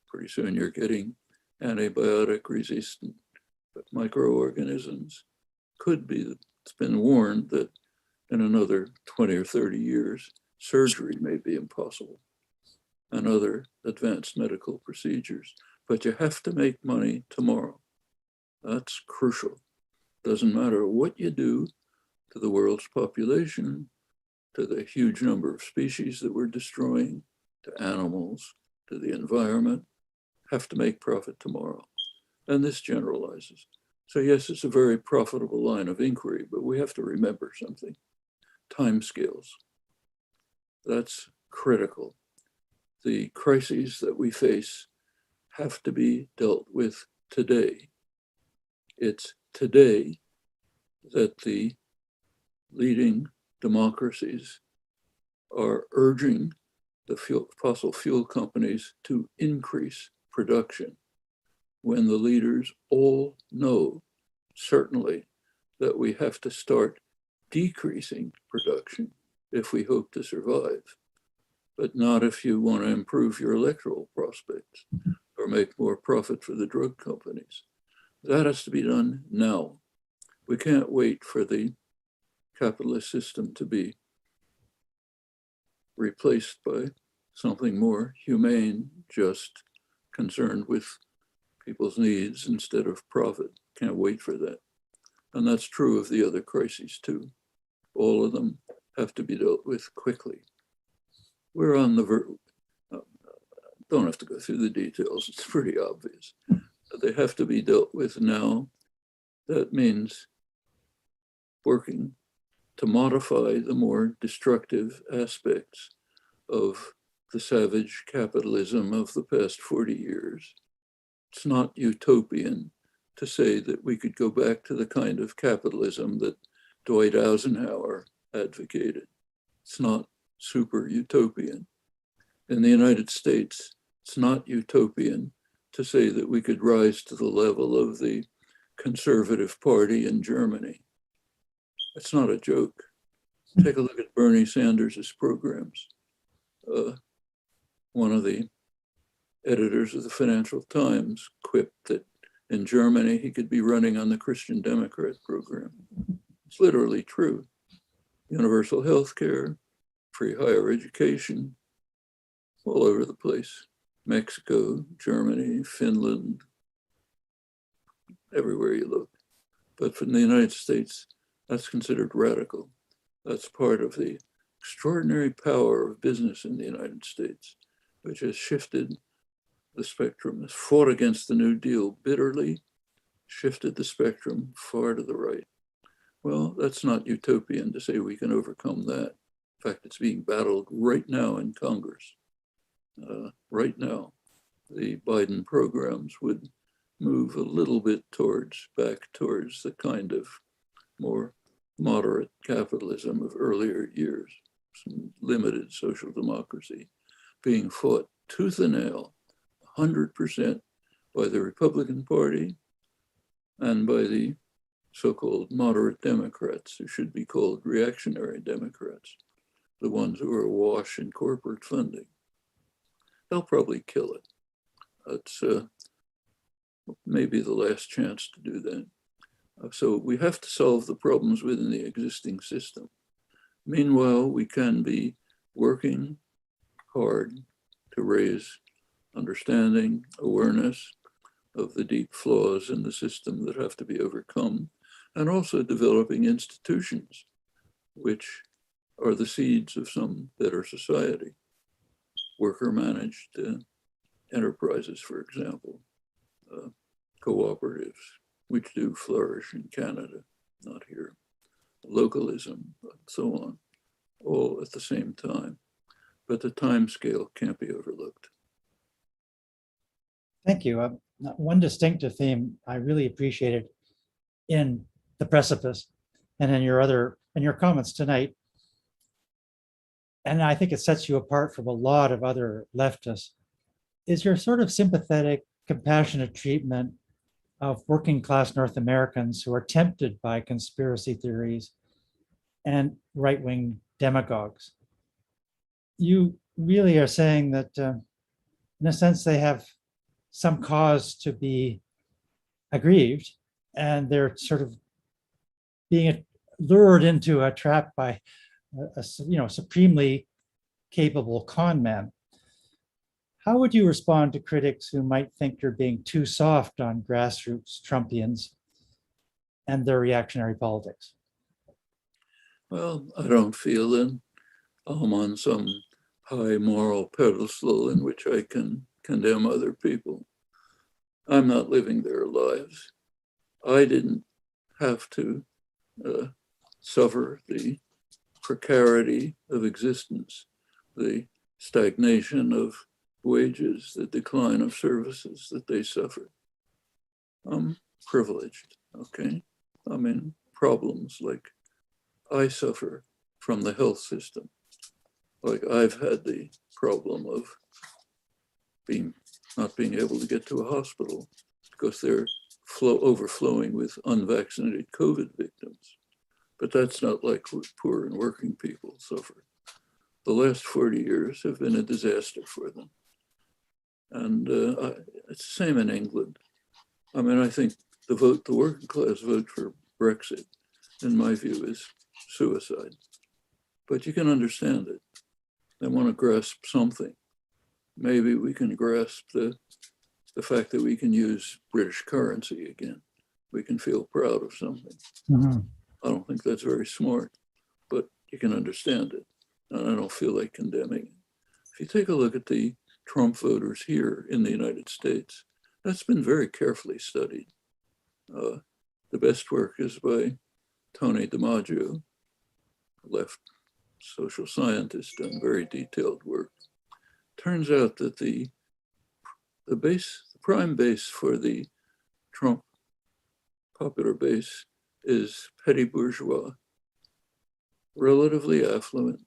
Pretty soon you're getting antibiotic-resistant microorganisms. Could be that it's been warned that in another 20 or 30 years, surgery may be impossible and other advanced medical procedures. But you have to make money tomorrow. That's crucial. Doesn't matter what you do to the world's population, to the huge number of species that we're destroying, to animals, to the environment, have to make profit tomorrow. And this generalizes. So yes, it's a very profitable line of inquiry, but we have to remember something. Timescales. That's critical. The crises that we face have to be dealt with today. It's today that the leading democracies are urging the fossil fuel companies to increase production, when the leaders all know certainly that we have to start decreasing production if we hope to survive, but not if you want to improve your electoral prospects or make more profit for the drug companies. That has to be done now. We can't wait for the capitalist system to be replaced by something more humane, just concerned with people's needs instead of profit. Can't wait for that. And that's true of the other crises too. All of them have to be dealt with quickly. We're on the don't have to go through the details, it's pretty obvious. But they have to be dealt with now. That means working to modify the more destructive aspects of the savage capitalism of the past 40 years. It's not utopian to say that we could go back to the kind of capitalism that Dwight Eisenhower advocated. It's not super utopian. In the United States, it's not utopian to say that we could rise to the level of the Conservative Party in Germany. It's not a joke. Take a look at Bernie Sanders' programs. One of the editors of the Financial Times quipped that in Germany, he could be running on the Christian Democrat program. It's literally true. Universal health care, free higher education, all over the place. Mexico, Germany, Finland, everywhere you look. But from the United States, that's considered radical. That's part of the extraordinary power of business in the United States, which has shifted the spectrum, has fought against the New Deal bitterly, shifted the spectrum far to the right. Well, that's not utopian to say we can overcome that. In fact, it's being battled right now in Congress. Right now, the Biden programs would move a little bit back towards the kind of more moderate capitalism of earlier years, some limited social democracy being fought tooth and nail, 100% by the Republican Party and by the so-called moderate Democrats, who should be called reactionary Democrats, the ones who are awash in corporate funding. They'll probably kill it. That's maybe the last chance to do that. So we have to solve the problems within the existing system. Meanwhile, we can be working hard to raise understanding, awareness of the deep flaws in the system that have to be overcome, and also developing institutions which are the seeds of some better society. Worker-managed enterprises, for example, cooperatives, which do flourish in Canada, not here, localism, and so on, all at the same time. But the time scale can't be overlooked. Thank you. One distinctive theme I really appreciated in The Precipice and in your comments tonight, and I think it sets you apart from a lot of other leftists, is your sort of sympathetic, compassionate treatment of working class North Americans who are tempted by conspiracy theories and right-wing demagogues. You really are saying that, in a sense, they have some cause to be aggrieved, and they're sort of being lured into a trap by a supremely capable con man. How would you respond to critics who might think you're being too soft on grassroots Trumpians and their reactionary politics? Well, I don't feel that I'm on some high moral pedestal in which I can condemn other people. I'm not living their lives. I didn't have to suffer the precarity of existence the stagnation of wages, the decline of services that they suffer. I'm privileged, okay? I mean, problems like I suffer from the health system. Like I've had the problem of not being able to get to a hospital because they're overflowing with unvaccinated COVID victims. But that's not like poor and working people suffer. The last 40 years have been a disaster for them. And it's the same in England. I mean, I think the working class vote for Brexit, in my view, is suicide. But you can understand it. They want to grasp something. Maybe we can grasp the fact that we can use British currency again. We can feel proud of something. Mhm. I don't think that's very smart, but you can understand it. And I don't feel like condemning it. If you take a look at the Trump voters here in the United States, that's been very carefully studied. The best work is by Tony DiMaggio, left social scientist, done very detailed work. Turns out that the prime base for the Trump popular base is petty bourgeois, relatively affluent,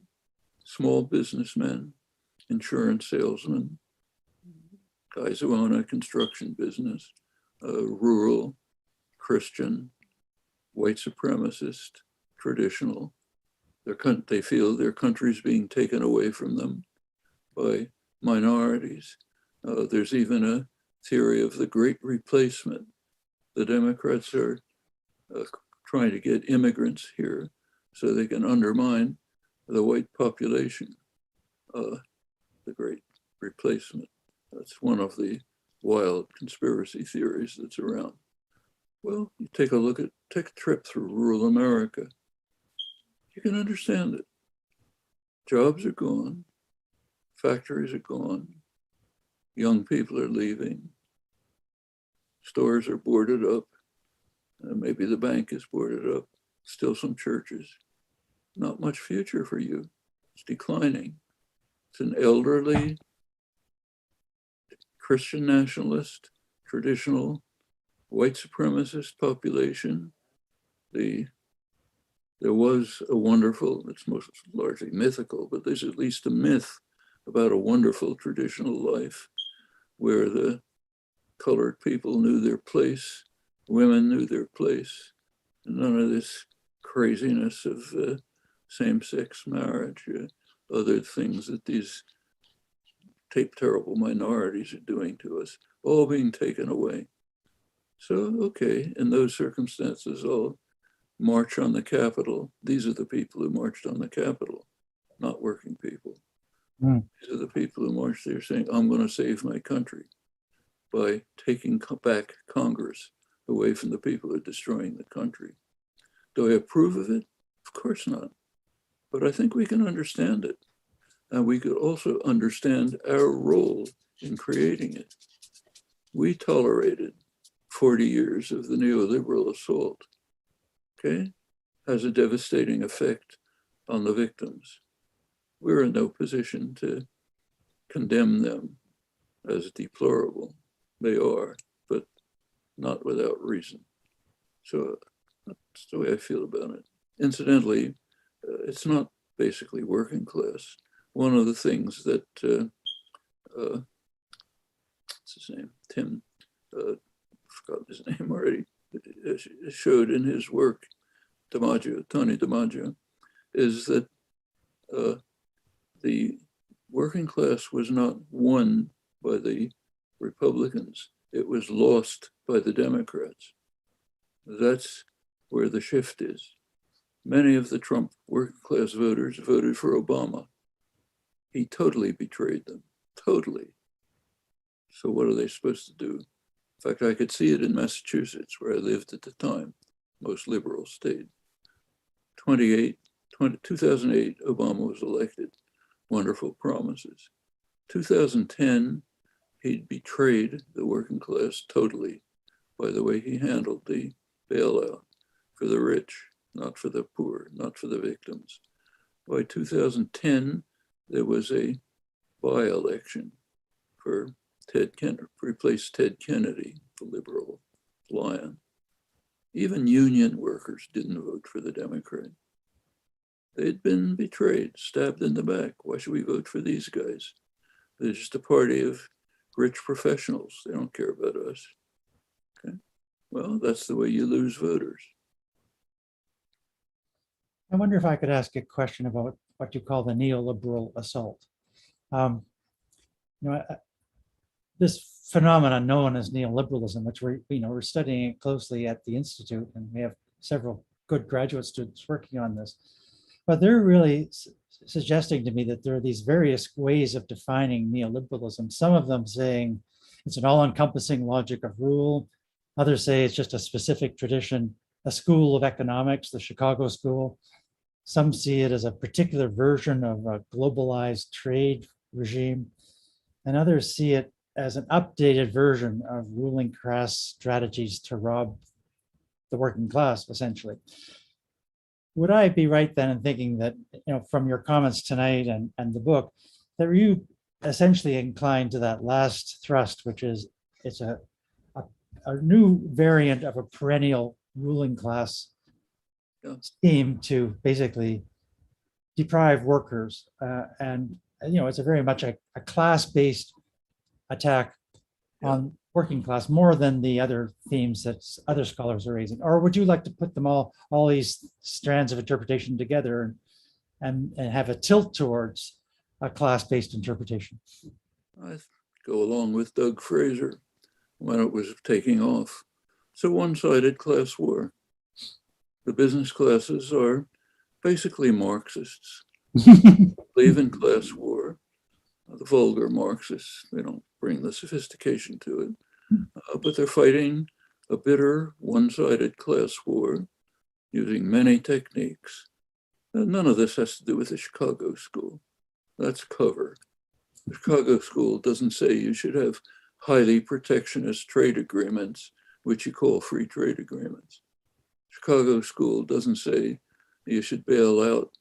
small businessmen, insurance salesmen, guys who own a construction business, rural, Christian, white supremacist, traditional. They feel their country's being taken away from them by minorities. There's even a theory of the great replacement. The Democrats are trying to get immigrants here so they can undermine the white population. The great replacement. That's one of the wild conspiracy theories that's around. Well, you take a trip through rural America. You can understand it. Jobs are gone. Factories are gone. Young people are leaving. Stores are boarded up. Maybe the bank is boarded up. Still some churches. Not much future for you. It's declining. It's an elderly, Christian nationalist, traditional, white supremacist population. There was a wonderful, it's most largely mythical, but there's at least a myth about a wonderful traditional life where the colored people knew their place, women knew their place, and none of this craziness of same-sex marriage, other things that these terrible minorities are doing to us, all being taken away. So, okay, in those circumstances, I'll march on the Capitol. These are the people who marched on the Capitol, not working people. These are the people who marched there saying, I'm going to save my country by taking back Congress away from the people who are destroying the country. Do I approve of it? Of course not. But I think we can understand it. And we could also understand our role in creating it. We tolerated 40 years of the neoliberal assault, okay? Has a devastating effect on the victims. We're in no position to condemn them as deplorable. They are, but not without reason. So that's the way I feel about it. Incidentally, it's not basically working class. One of the things that, what's his name? Tim, forgot his name already, showed in his work, Tony DiMaggio, is that the working class was not won by the Republicans. It was lost by the Democrats. That's where the shift is. Many of the Trump working class voters voted for Obama. He totally betrayed them, totally. So what are they supposed to do? In fact, I could see it in Massachusetts, where I lived at the time, most liberal state. 2008, 2008, Obama was elected. Wonderful promises. 2010, he'd betrayed the working class totally by the way he handled the bailout for the rich, not for the poor, not for the victims. By 2010, there was a by-election for Ted Kennedy, replaced Ted Kennedy, the liberal lion. Even union workers didn't vote for the Democrat. They'd been betrayed, stabbed in the back. Why should we vote for these guys? They're just a party of rich professionals. They don't care about us. Okay. Well, that's the way you lose voters. I wonder if I could ask a question about what you call the neoliberal assault. Um, this phenomenon known as neoliberalism, which we're studying it closely at the Institute, and we have several good graduate students working on this. But they're really suggesting to me that there are these various ways of defining neoliberalism. Some of them saying it's an all-encompassing logic of rule. Others say it's just a specific tradition, a school of economics, the Chicago School. Some see it as a particular version of a globalized trade regime, and others see it as an updated version of ruling class strategies to rob the working class, essentially. Would I be right then in thinking that, from your comments tonight and the book, that you essentially inclined to that last thrust, which is it's a new variant of a perennial ruling class scheme to basically deprive workers, and it's a very much a class-based attack on working class more than the other themes that other scholars are raising? Or would you like to put them all these strands of interpretation together and have a tilt towards a class-based interpretation? I go along with Doug Fraser when it was taking off. It's a one-sided class war. The business classes are basically Marxists, believe in class war. The vulgar Marxists, they don't bring the sophistication to it, but they're fighting a bitter one-sided class war using many techniques. And none of this has to do with the Chicago School. That's cover. The Chicago School doesn't say you should have highly protectionist trade agreements, which you call free trade agreements. Chicago School doesn't say you should bail out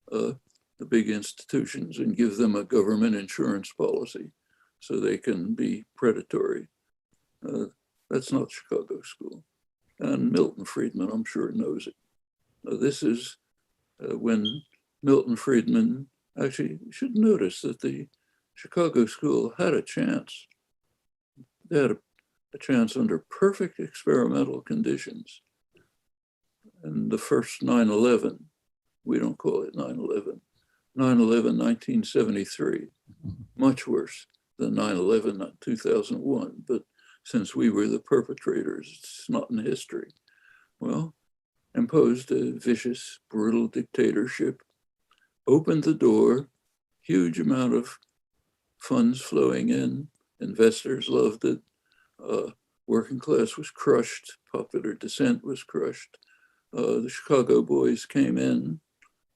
the big institutions and give them a government insurance policy so they can be predatory. That's not Chicago School. And Milton Friedman, I'm sure, knows it. This is when Milton Friedman, actually, you should notice that the Chicago School had a chance. They had a chance under perfect experimental conditions. And the first 9/11, we don't call it 9/11, 9/11, 1973, much worse than 9/11, 2001. But since we were the perpetrators, it's not in history. Well, imposed a vicious, brutal dictatorship, opened the door, huge amount of funds flowing in, investors loved it, working class was crushed, popular dissent was crushed. The Chicago boys came in,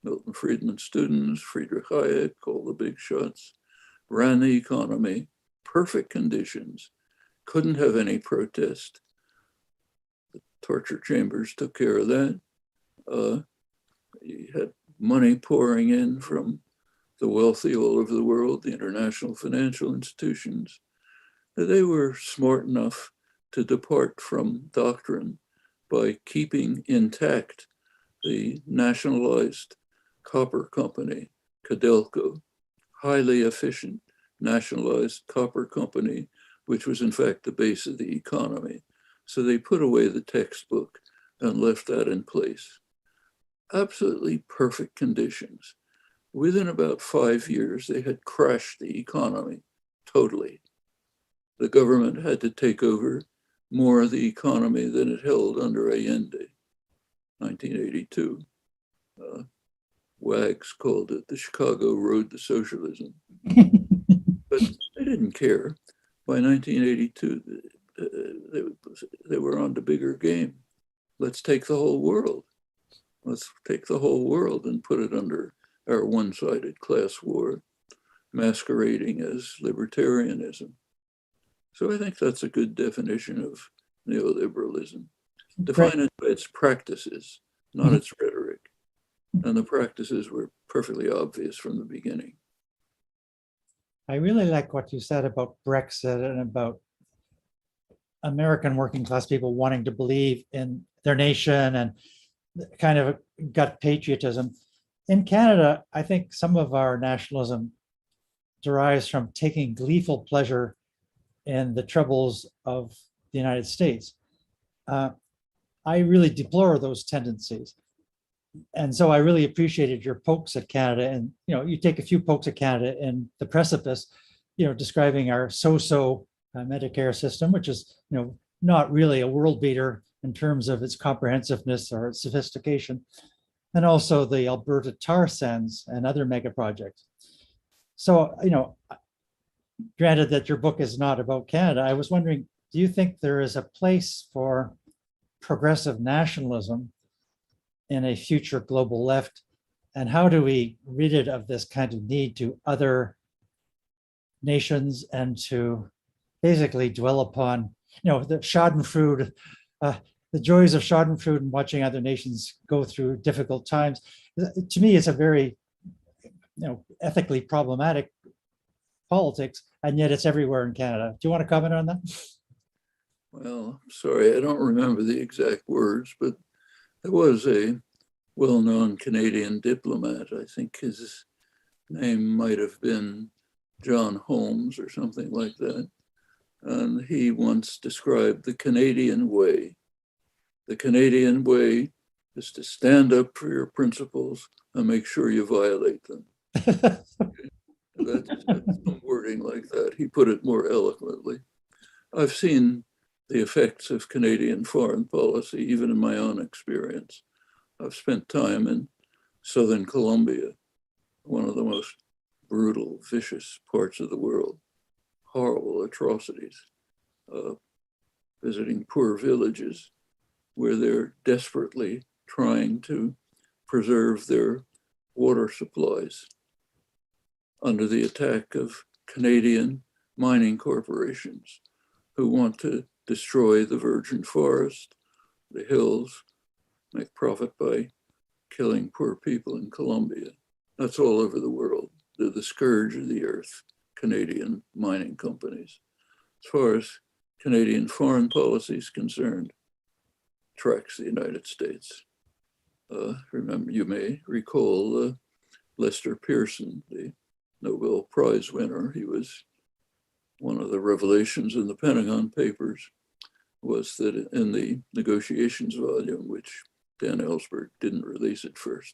Milton Friedman students, Friedrich Hayek, all the big shots, ran the economy, perfect conditions, couldn't have any protest. The torture chambers took care of that. You had money pouring in from the wealthy all over the world, the international financial institutions. They were smart enough to depart from doctrine by keeping intact the nationalized copper company, Codelco, highly efficient nationalized copper company, which was in fact the base of the economy. So they put away the textbook and left that in place. Absolutely perfect conditions. Within about 5 years, they had crashed the economy totally. The government had to take over more of the economy than it held under Allende, 1982. Wags called it the Chicago Road to Socialism. But they didn't care. By 1982, they were on to bigger game. Let's take the whole world. Let's take the whole world and put it under our one-sided class war, masquerading as libertarianism. So I think that's a good definition of neoliberalism. Define it by its practices, not its rhetoric. And the practices were perfectly obvious from the beginning. I really like what you said about Brexit and about American working class people wanting to believe in their nation and kind of gut patriotism. In Canada, I think some of our nationalism derives from taking gleeful pleasure in the troubles of the United States. I really deplore those tendencies. And so I really appreciated your pokes at Canada. And, you take a few pokes at Canada in the precipice, describing our so-so Medicare system, which is, not really a world beater in terms of its comprehensiveness or its sophistication, and also the Alberta tar sands and other mega projects. So, granted that your book is not about Canada, I was wondering, do you think there is a place for progressive nationalism in a future global left? And how do we rid it of this kind of need to other nations and to basically dwell upon, the schadenfreude, the joys of schadenfreude and watching other nations go through difficult times? To me, it's a very, ethically problematic politics, and yet it's everywhere in Canada. Do you want to comment on that? Well, sorry, I don't remember the exact words, but there was a well-known Canadian diplomat. I think his name might have been John Holmes or something like that. And he once described the Canadian way. The Canadian way is to stand up for your principles and make sure you violate them. That's some wording like that. He put it more eloquently. I've seen the effects of Canadian foreign policy, even in my own experience. I've spent time in southern Colombia, one of the most brutal, vicious parts of the world, horrible atrocities, visiting poor villages where they're desperately trying to preserve their water supplies under the attack of Canadian mining corporations who want to destroy the virgin forest, the hills, make profit by killing poor people in Colombia. That's all over the world. They're the scourge of the earth, Canadian mining companies. As far as Canadian foreign policy is concerned, tracks the United States. Remember, you may recall Lester Pearson, the Nobel Prize winner. He was one of the revelations in the Pentagon Papers was that in the negotiations volume, which Dan Ellsberg didn't release at first,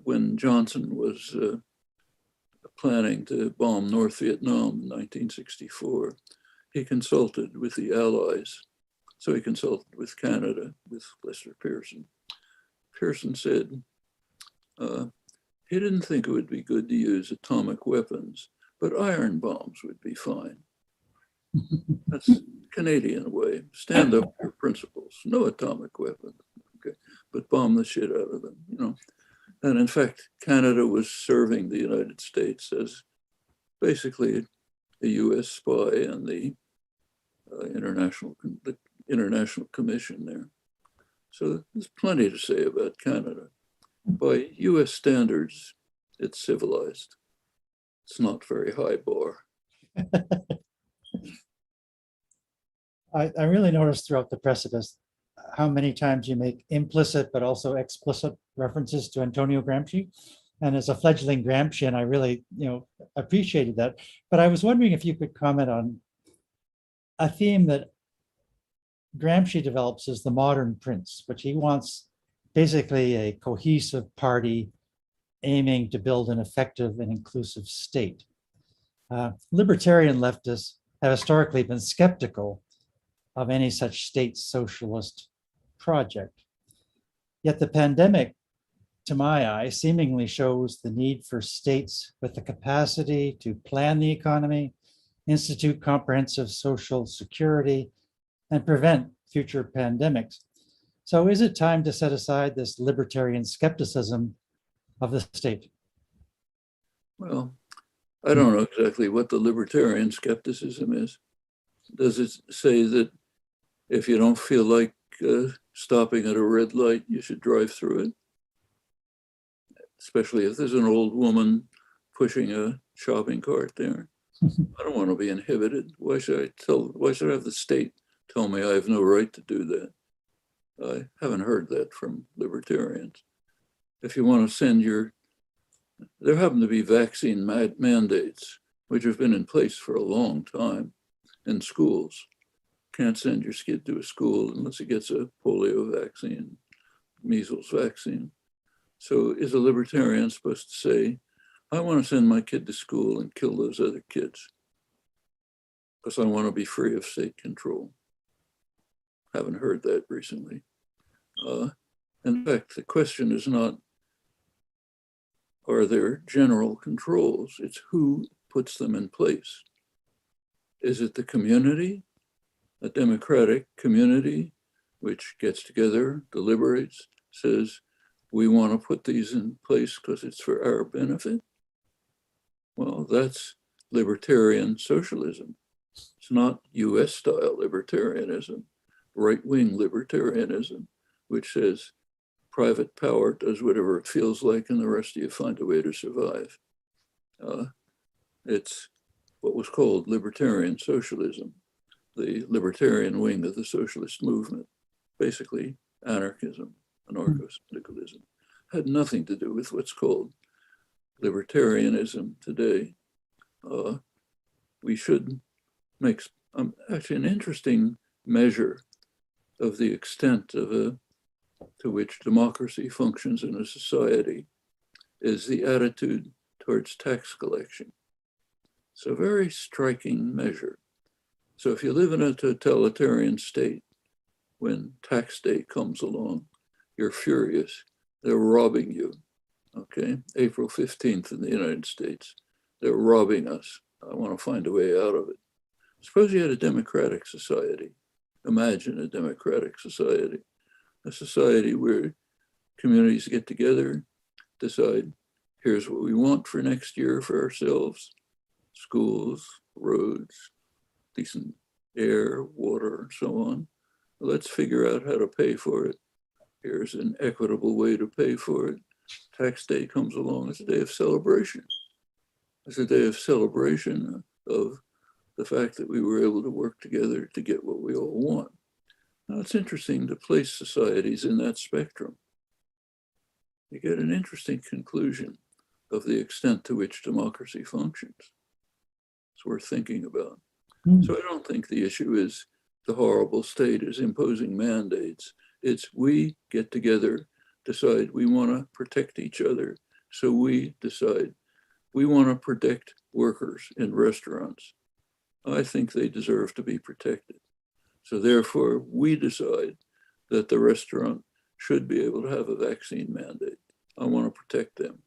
when Johnson was planning to bomb North Vietnam in 1964, he consulted with the Allies. So he consulted with Canada, with Lester Pearson. Pearson said he didn't think it would be good to use atomic weapons, but iron bombs would be fine. That's the Canadian way. Stand up for your principles. No atomic weapons, okay, but bomb the shit out of them, And in fact, Canada was serving the United States as basically a US spy and the International Commission there. So there's plenty to say about Canada. By US standards, it's civilized. It's not very high bar. I really noticed throughout the precipice how many times you make implicit but also explicit references to Antonio Gramsci. And as a fledgling Gramscian, I really, appreciated that. But I was wondering if you could comment on a theme that Gramsci develops as the modern prince, which he wants basically a cohesive party aiming to build an effective and inclusive state. Libertarian leftists have historically been skeptical of any such state socialist project. Yet the pandemic, to my eye, seemingly shows the need for states with the capacity to plan the economy, institute comprehensive social security, and prevent future pandemics. So is it time to set aside this libertarian skepticism of the state? Well, I don't know exactly what the libertarian skepticism is. Does it say that if you don't feel like stopping at a red light, you should drive through it? Especially if there's an old woman pushing a shopping cart there. I don't want to be inhibited. Why should I have the state tell me I have no right to do that? I haven't heard that from libertarians. If you want to send there happen to be vaccine mandates, which have been in place for a long time in schools. Can't send your kid to a school unless he gets a polio vaccine, measles vaccine. So is a libertarian supposed to say, I want to send my kid to school and kill those other kids because I want to be free of state control? Haven't heard that recently. In fact, the question is not, are there general controls? It's who puts them in place. Is it the community, a democratic community, which gets together, deliberates, says, we want to put these in place because it's for our benefit? Well, that's libertarian socialism. It's not US style libertarianism, right-wing libertarianism, which says private power does whatever it feels like and the rest of you find a way to survive. It's what was called libertarian socialism, the libertarian wing of the socialist movement, basically anarchism, anarcho-syndicalism. Had nothing to do with what's called libertarianism today. We should make actually an interesting measure of the extent to which democracy functions in a society is the attitude towards tax collection. It's a very striking measure. So if you live in a totalitarian state, when tax day comes along, you're furious. They're robbing you. Okay, April 15th in the United States, they're robbing us. I want to find a way out of it. Suppose you had a democratic society. Imagine a democratic society, a society where communities get together, decide, here's what we want for next year for ourselves: schools, roads, decent air, water, and so on. Let's figure out how to pay for it. Here's an equitable way to pay for it. Tax day comes along, it's a day of celebration. It's a day of celebration of the fact that we were able to work together to get what we all want. Now, it's interesting to place societies in that spectrum. You get an interesting conclusion of the extent to which democracy functions. It's worth thinking about. So I don't think the issue is the horrible state is imposing mandates. It's we get together, decide we want to protect each other. So we decide we want to protect workers in restaurants. I think they deserve to be protected. So therefore, we decide that the restaurant should be able to have a vaccine mandate. I want to protect them.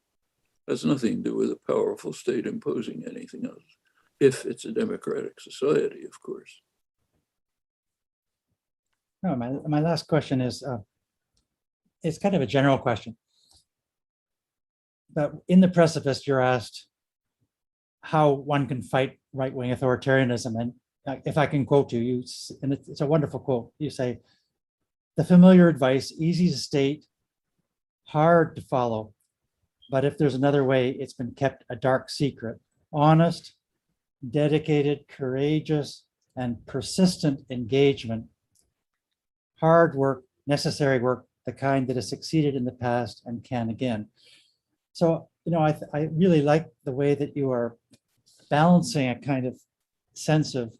Has nothing to do with a powerful state imposing anything else, if it's a democratic society, of course. No, my last question is, it's kind of a general question. But in the precipice, you're asked how one can fight right-wing authoritarianism. And if I can quote you, and it's a wonderful quote, you say, the familiar advice, easy to state, hard to follow, but if there's another way, it's been kept a dark secret. Honest, dedicated, courageous, and persistent engagement, hard work, necessary work, the kind that has succeeded in the past and can again. So, I really like the way that you are balancing a kind of sense of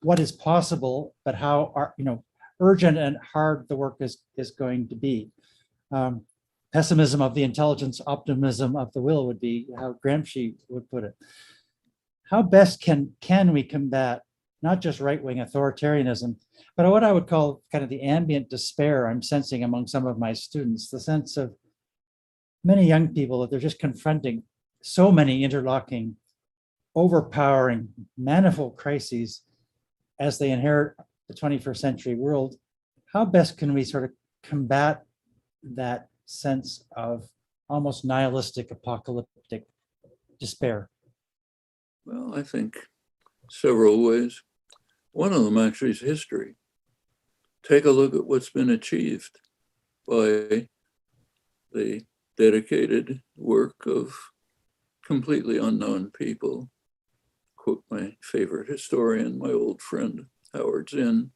what is possible, but how urgent and hard the work is going to be. Pessimism of the intelligence, optimism of the will would be how Gramsci would put it. How best can we combat not just right-wing authoritarianism, but what I would call kind of the ambient despair I'm sensing among some of my students, the sense of many young people that they're just confronting so many interlocking, overpowering, manifold crises as they inherit the 21st century world. How best can we sort of combat that sense of almost nihilistic, apocalyptic despair? Well, I think several ways. One of them actually is history. Take a look at what's been achieved by the dedicated work of completely unknown people. Quote my favorite historian, my old friend Howard Zinn,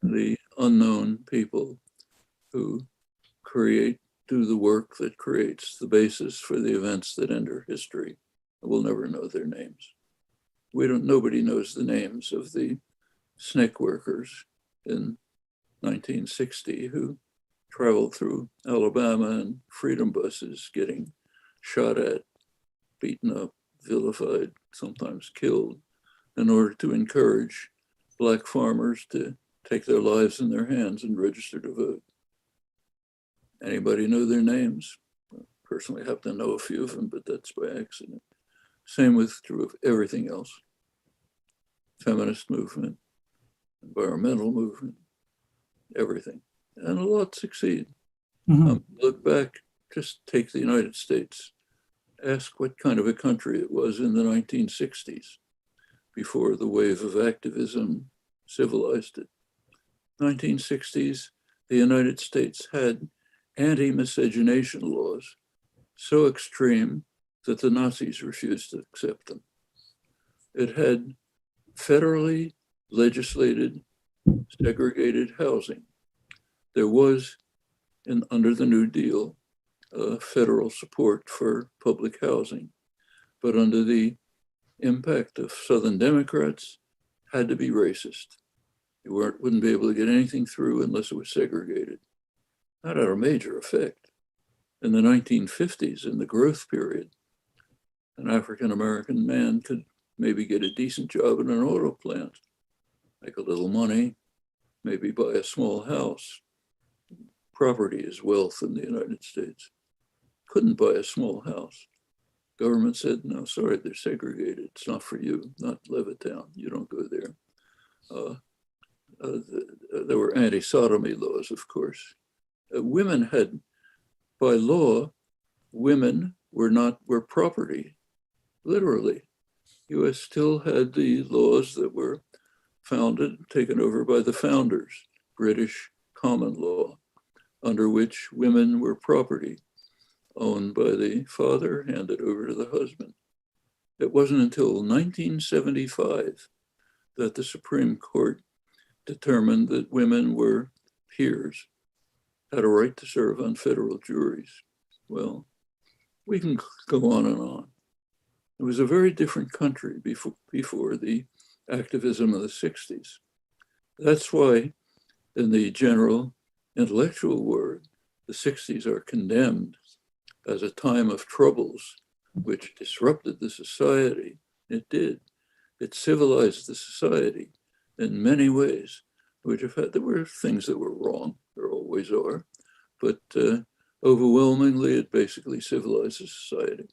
the unknown people who do the work that creates the basis for the events that enter history. We'll never know their names. Nobody knows the names of the SNCC workers in 1960 who traveled through Alabama in freedom buses, getting shot at, beaten up, vilified, sometimes killed, in order to encourage Black farmers to take their lives in their hands and register to vote. Anybody know their names? Personally, I happen to know a few of them, but that's by accident. Same with true of everything else. Feminist movement, environmental movement, everything. And a lot succeed. Look back, just take the United States. Ask what kind of a country it was in the 1960s before the wave of activism civilized it. 1960s, the United States had anti-miscegenation laws so extreme that the Nazis refused to accept them. It had federally legislated segregated housing. There was, under the New Deal, federal support for public housing, but under the impact of Southern Democrats, had to be racist. You wouldn't be able to get anything through unless it was segregated. That had a major effect. In the 1950s, in the growth period, an African-American man could maybe get a decent job in an auto plant, make a little money, maybe buy a small house. Property is wealth in the United States. Couldn't buy a small house. Government said, no, sorry, they're segregated. It's not for you, not Levittown. You don't go there. There were anti-sodomy laws, of course. Women had, by law, women were property, literally. US still had the laws that were taken over by the founders, British common law, under which women were property, owned by the father, handed over to the husband. It wasn't until 1975 that the Supreme Court determined that women were peers, had a right to serve on federal juries. Well, we can go on and on. It was a very different country before the activism of the 60s. That's why in the general intellectual world, the 60s are condemned as a time of troubles, which disrupted the society. It did. It civilized the society in many ways, there were things that were wrong, there always are, but overwhelmingly, it basically civilized the society,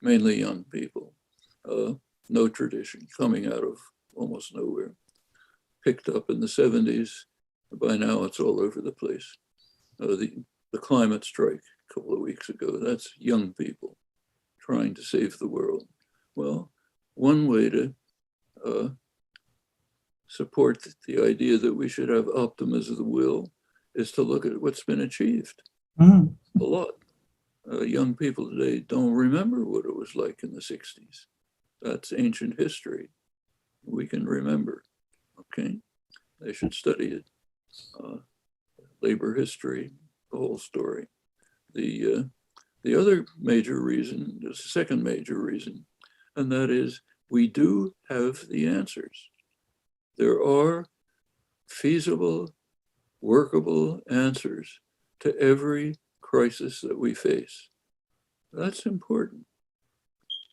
mainly young people. No tradition, coming out of almost nowhere. Picked up in the 70s. By now, it's all over the place. The climate strike a couple of weeks ago, that's young people trying to save the world. Well, one way to support the idea that we should have optimism of the will is to look at what's been achieved. A lot. Young people today don't remember what it was like in the 60s. That's ancient history. We can remember, okay? They should study it. Labor history, the whole story. The other major reason, the second major reason, and that is we do have the answers. There are feasible, workable answers to every crisis that we face. That's important.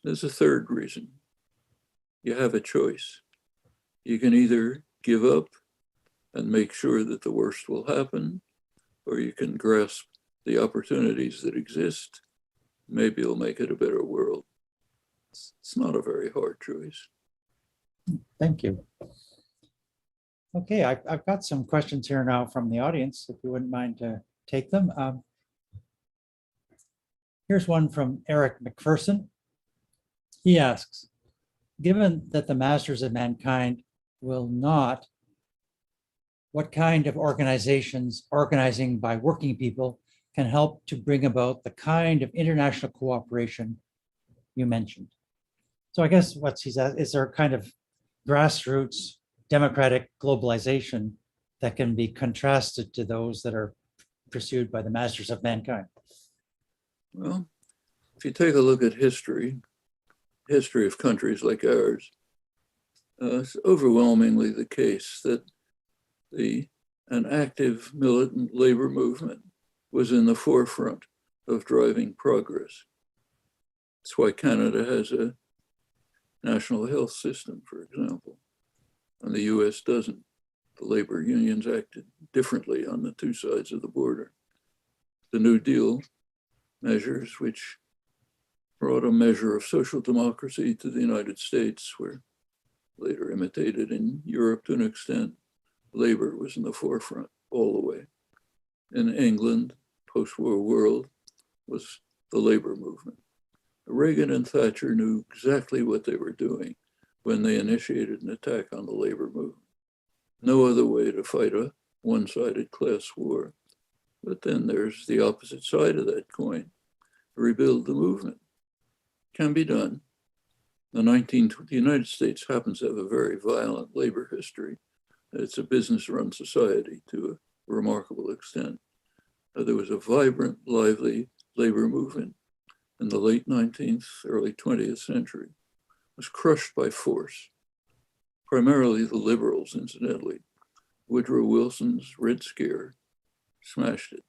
There's a third reason. You have a choice. You can either give up and make sure that the worst will happen, or you can grasp the opportunities that exist. Maybe you'll make it a better world. It's not a very hard choice. Thank you. Okay, I've got some questions here now from the audience, if you wouldn't mind to take them. Here's one from Eric McPherson. He asks, given that the masters of mankind will not, what kind of organizations organizing by working people can help to bring about the kind of international cooperation you mentioned. So I guess what he's at is there a kind of grassroots democratic globalization that can be contrasted to those that are pursued by the masters of mankind? Well, if you take a look at history of countries like ours, it's overwhelmingly the case that an active militant labor movement was in the forefront of driving progress. That's why Canada has a national health system, for example, and the US doesn't. The labor unions acted differently on the two sides of the border. The New Deal measures, which brought a measure of social democracy to the United States, were later imitated in Europe to an extent. Labor was in the forefront all the way. In England, post-war world, was the labor movement. Reagan and Thatcher knew exactly what they were doing when they initiated an attack on the labor movement. No other way to fight a one-sided class war. But then there's the opposite side of that coin. Rebuild the movement. Can be done. The United States happens to have a very violent labor history. It's a business-run society to a remarkable extent. There was a vibrant, lively labor movement in the late 19th, early 20th century. It was crushed by force, primarily the liberals, incidentally. Woodrow Wilson's Red Scare smashed it.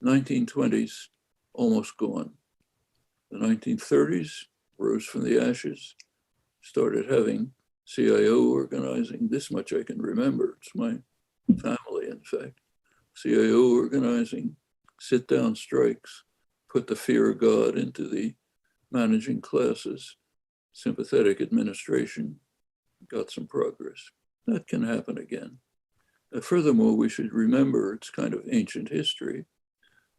1920s, almost gone. The 1930s rose from the ashes, started having CIO organizing. This much I can remember. It's my family, in fact. CIO organizing, sit-down strikes, put the fear of God into the managing classes, sympathetic administration, got some progress. That can happen again. Furthermore, we should remember, it's kind of ancient history,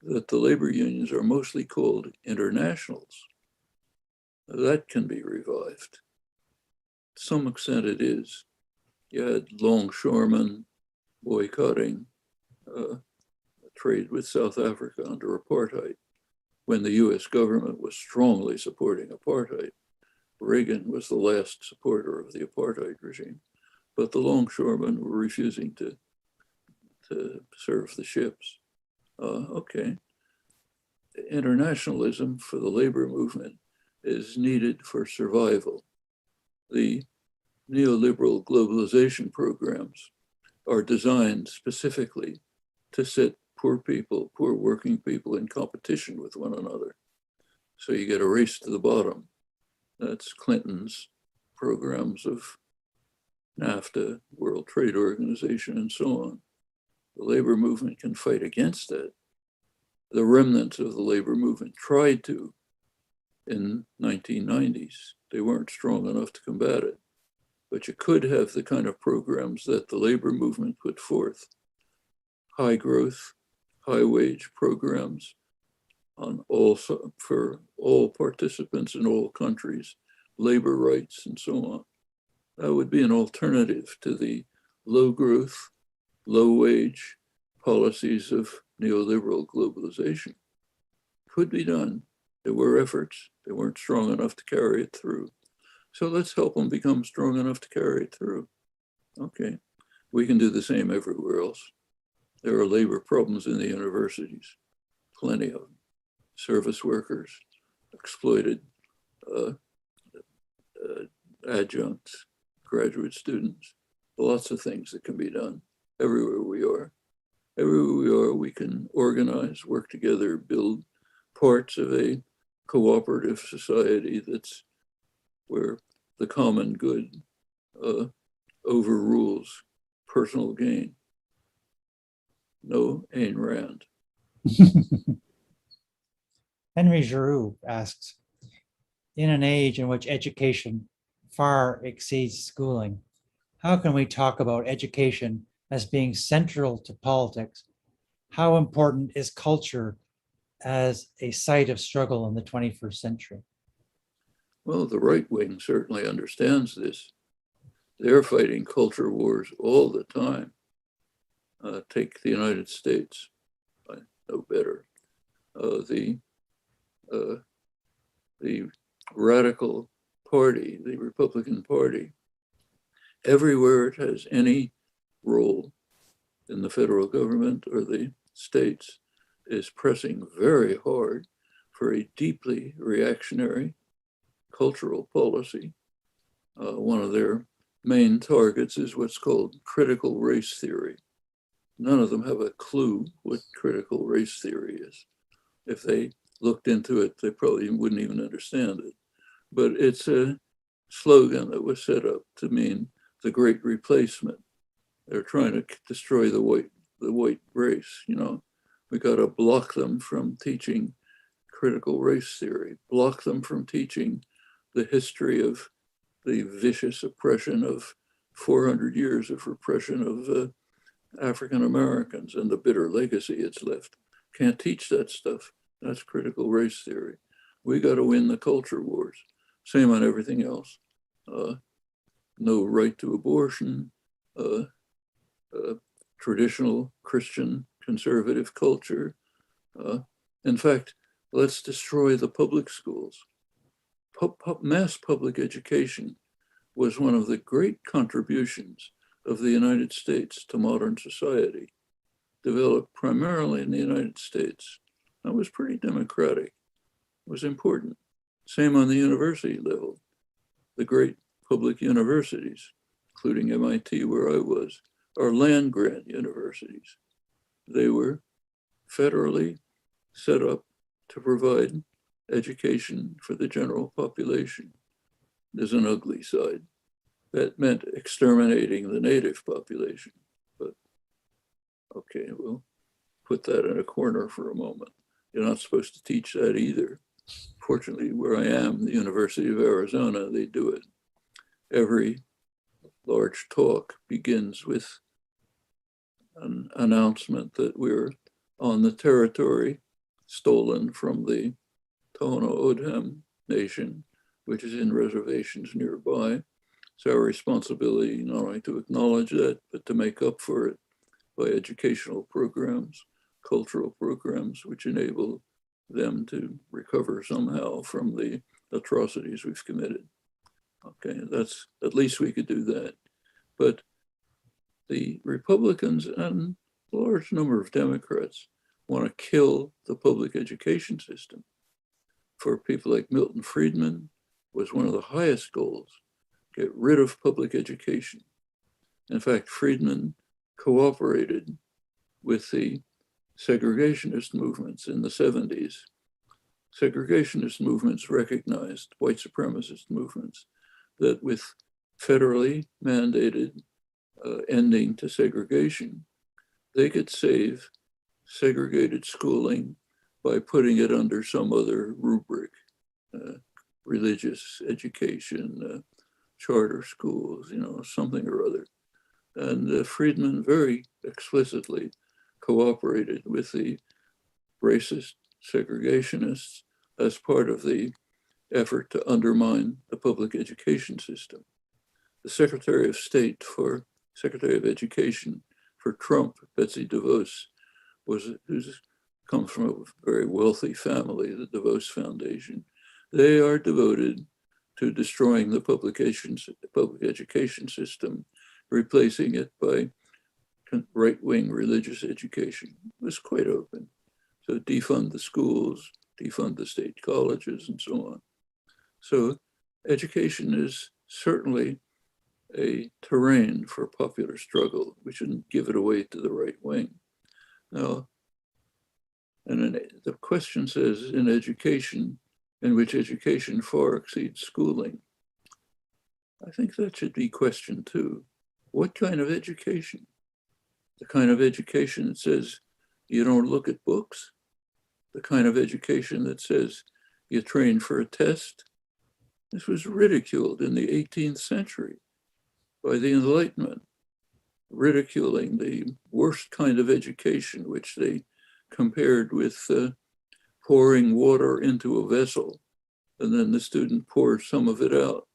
that the labor unions are mostly called internationals. That can be revived. To some extent it is. You had longshoremen boycotting trade with South Africa under apartheid when the US government was strongly supporting apartheid. Reagan was the last supporter of the apartheid regime, but the longshoremen were refusing to serve the ships. Okay. Internationalism for the labor movement is needed for survival. The neoliberal globalization programs are designed specifically to set poor people, poor working people in competition with one another. So you get a race to the bottom. That's Clinton's programs of NAFTA, World Trade Organization, and so on. The labor movement can fight against that. The remnants of the labor movement tried to in 1990s. They weren't strong enough to combat it. But you could have the kind of programs that the labor movement put forth. High growth, high wage programs for all participants in all countries, labor rights and so on. That would be an alternative to the low growth, low wage policies of neoliberal globalization. Could be done. There were efforts. They weren't strong enough to carry it through. So let's help them become strong enough to carry it through. Okay, we can do the same everywhere else. There are labor problems in the universities, plenty of them. Service workers, exploited adjuncts, graduate students, lots of things that can be done everywhere we are. Everywhere we are, we can organize, work together, build parts of a cooperative society that's where the common good overrules personal gain. No Ayn Rand. Henry Giroux asks, in an age in which education far exceeds schooling, how can we talk about education as being central to politics? How important is culture as a site of struggle in the 21st century? Well, the right wing certainly understands this. They're fighting culture wars all the time. Take the United States, I know better. The radical party, the Republican Party, everywhere it has any role in the federal government or the states, is pressing very hard for a deeply reactionary cultural policy. One of their main targets is what's called critical race theory. None of them have a clue what critical race theory is. If they looked into it, they probably wouldn't even understand it. But it's a slogan that was set up to mean the great replacement. They're trying to destroy the white race. You know, we got to block them from teaching critical race theory, block them from teaching the history of the vicious oppression of 400 years of repression of African Americans and the bitter legacy it's left. Can't teach that stuff. That's critical race theory. We got to win the culture wars. Same on everything else. No right to abortion, traditional Christian conservative culture. In fact, let's destroy the public schools. Mass public education was one of the great contributions of the United States to modern society, developed primarily in the United States. That was pretty democratic. It was important. Same on the university level. The great public universities, including MIT, where I was, are land grant universities. They were federally set up to provide education for the general population. There's an ugly side. That meant exterminating the native population. But okay, we'll put that in a corner for a moment. You're not supposed to teach that either. Fortunately, where I am, the University of Arizona, they do it. Every large talk begins with an announcement that we're on the territory stolen from the Tohono O'odham Nation, which is in reservations nearby. It's our responsibility not only to acknowledge that, but to make up for it by educational programs, cultural programs, which enable them to recover somehow from the atrocities we've committed. Okay, that's, at least we could do that. But the Republicans and a large number of Democrats want to kill the public education system. For people like Milton Friedman, was one of the highest goals, get rid of public education. In fact, Friedman cooperated with the segregationist movements in the 70s. Segregationist movements recognized, white supremacist movements, that with federally mandated ending to segregation, they could save segregated schooling by putting it under some other rubric, religious education, charter schools, you know, something or other. And Friedman very explicitly cooperated with the racist segregationists as part of the effort to undermine the public education system. The Secretary of State for Secretary of Education for Trump, Betsy DeVos, who's comes from a very wealthy family, the DeVos Foundation. They are devoted to destroying the public education system, replacing it by right-wing religious education. It was quite open. So defund the schools, defund the state colleges, and so on. So education is certainly a terrain for popular struggle. We shouldn't give it away to the right wing. Now, and the question says, in education, in which education far exceeds schooling. I think that should be questioned too. What kind of education? The kind of education that says you don't look at books? The kind of education that says you train for a test? This was ridiculed in the 18th century by the Enlightenment, ridiculing the worst kind of education, which they compared with pouring water into a vessel, and then the student pours some of it out.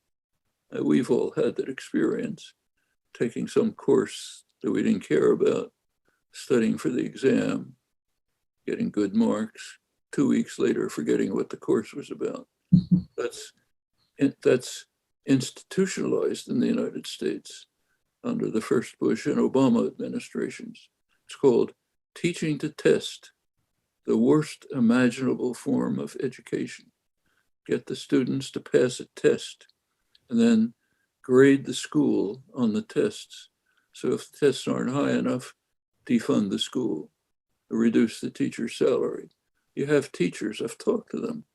We've all had that experience, taking some course that we didn't care about, studying for the exam, getting good marks, 2 weeks later forgetting what the course was about. That's that's institutionalized in the United States under the first Bush and Obama administrations. It's called teaching to test, the worst imaginable form of education. Get the students to pass a test and then grade the school on the tests. So if the tests aren't high enough, defund the school, reduce the teacher's salary. You have teachers, I've talked to them.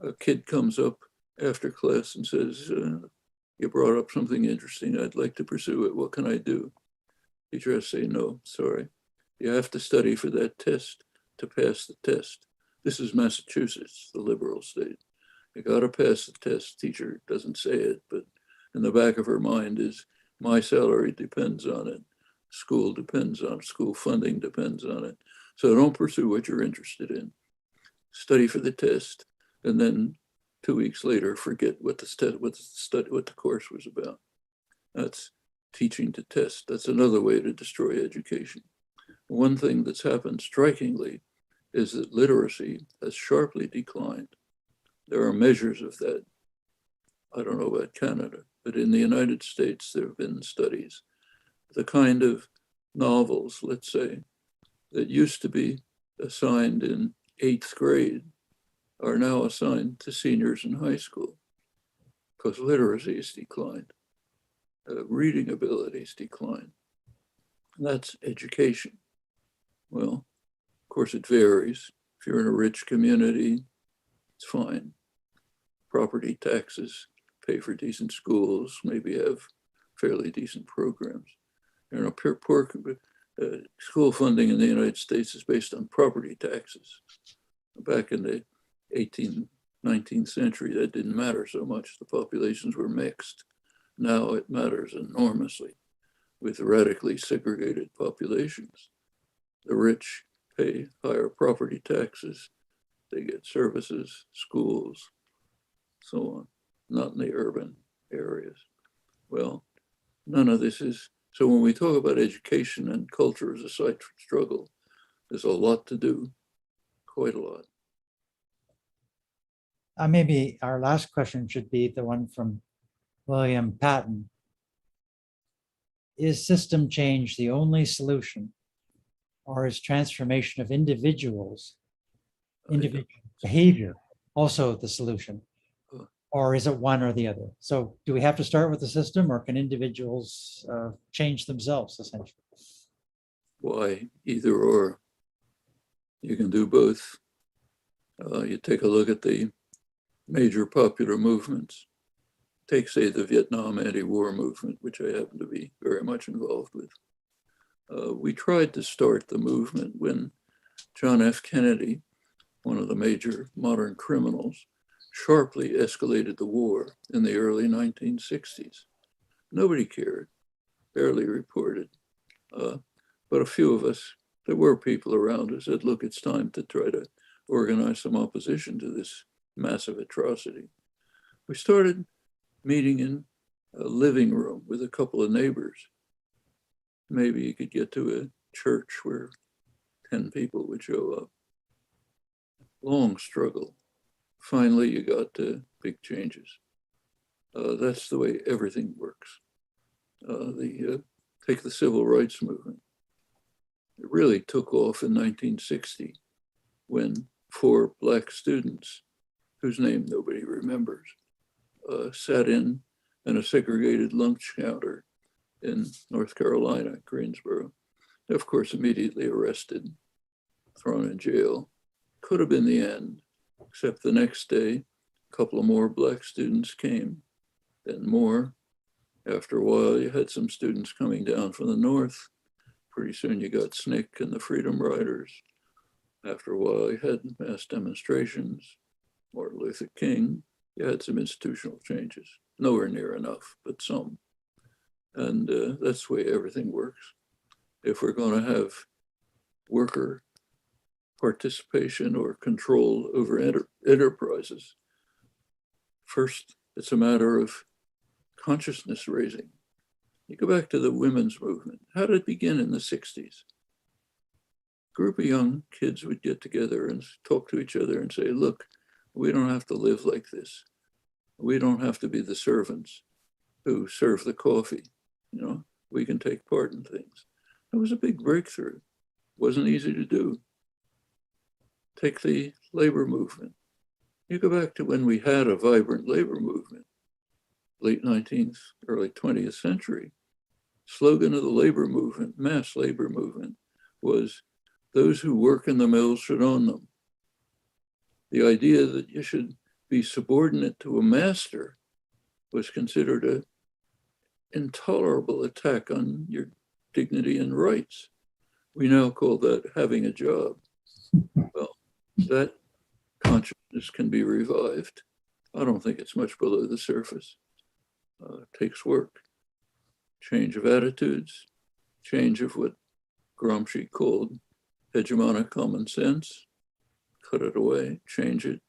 A kid comes up after class and says, you brought up something interesting, I'd like to pursue it, what can I do? Teacher has to say, no, sorry. You have to study for that test to pass the test. This is Massachusetts, the liberal state. You gotta pass the test. Teacher doesn't say it, but in the back of her mind is, my salary depends on it. School depends on it. School funding depends on it. So don't pursue what you're interested in. Study for the test, and then 2 weeks later, forget what the course was about. That's teaching to test. That's another way to destroy education. One thing that's happened strikingly is that literacy has sharply declined. There are measures of that. I don't know about Canada, but in the United States, there have been studies. The kind of novels, let's say, that used to be assigned in 8th grade are now assigned to seniors in high school because literacy has declined. Reading abilities decline. That's education. Well, of course it varies. If you're in a rich community, it's fine. Property taxes pay for decent schools, maybe have fairly decent programs. You know, poor school funding in the United States is based on property taxes. Back in the 18th, 19th century, that didn't matter so much. The populations were mixed. Now it matters enormously with radically segregated populations. The rich pay higher property taxes. They get services, schools, so on, not in the urban areas. Well, none of this is, so when we talk about education and culture as a site for struggle, there's a lot to do, quite a lot. Maybe our last question should be the one from William Patton. Is system change the only solution, or is transformation of individual behavior also the solution? Or is it one or the other? So do we have to start with the system, or can individuals change themselves essentially? Why, either or. You can do both. You take a look at the major popular movements. Take, say, the Vietnam anti-war movement, which I happen to be very much involved with. We tried to start the movement when John F. Kennedy, one of the major modern criminals, sharply escalated the war in the early 1960s. Nobody cared, barely reported. But a few of us, there were people around us said, look, it's time to try to organize some opposition to this massive atrocity. We started meeting in a living room with a couple of neighbors. Maybe you could get to a church where 10 people would show up. Long struggle. Finally, you got to big changes. That's the way everything works. Take the civil rights movement. It really took off in 1960 when 4 Black students, whose name nobody remembers, sat in a segregated lunch counter in North Carolina, Greensboro. Of course, immediately arrested, thrown in jail. Could have been the end, except the next day, a couple of more Black students came, then more. After a while, you had some students coming down from the north. Pretty soon you got SNCC and the Freedom Riders. After a while, you had mass demonstrations, Martin Luther King. You had some institutional changes, nowhere near enough, but some. And that's the way everything works. If we're going to have worker participation or control over enterprises, first, it's a matter of consciousness raising. You go back to the women's movement. How did it begin in the 60s? A group of young kids would get together and talk to each other and say, look, we don't have to live like this. We don't have to be the servants who serve the coffee. You know, we can take part in things. It was a big breakthrough. Wasn't easy to do. Take the labor movement. You go back to when we had a vibrant labor movement, late 19th, early 20th century. Slogan of the labor movement, mass labor movement, was those who work in the mills should own them. The idea that you should be subordinate to a master was considered an intolerable attack on your dignity and rights. We now call that having a job. Well, that consciousness can be revived. I don't think it's much below the surface. It takes work, change of attitudes, change of what Gramsci called hegemonic common sense, cut it away, change it.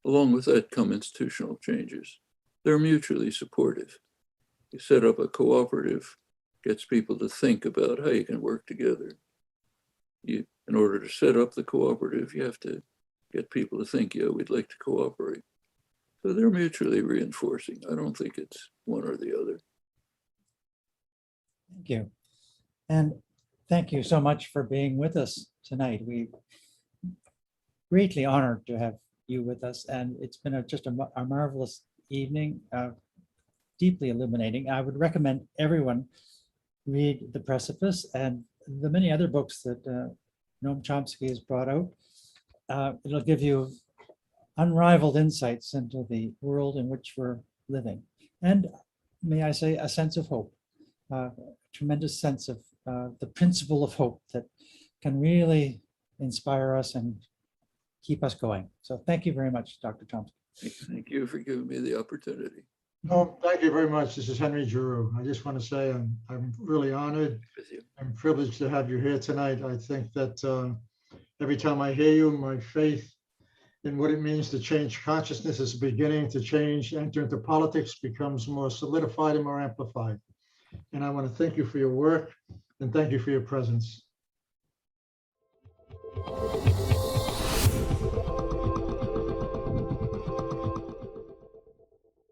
Along with that come institutional changes. They're mutually supportive. You set up a cooperative, gets people to think about how you can work together. In order to set up the cooperative, you have to get people to think, yeah, we'd like to cooperate. So they're mutually reinforcing. I don't think it's one or the other. Thank you. And thank you so much for being with us tonight. We greatly honored to have you with us, and it's been just a marvelous evening, deeply illuminating. I would recommend everyone read The Precipice and the many other books that Noam Chomsky has brought out. It'll give you unrivaled insights into the world in which we're living. And may I say, a sense of hope, a tremendous sense of the principle of hope that can really inspire us and keep us going. So thank you very much, Dr. Chomsky. Thank you for giving me the opportunity. No, thank you very much. This is Henry Giroux. I just want to say I'm really honored With you. and privileged to have you here tonight. I think that every time I hear you, my faith in what it means to change consciousness is beginning to change, enter into politics, becomes more solidified and more amplified. And I want to thank you for your work and thank you for your presence.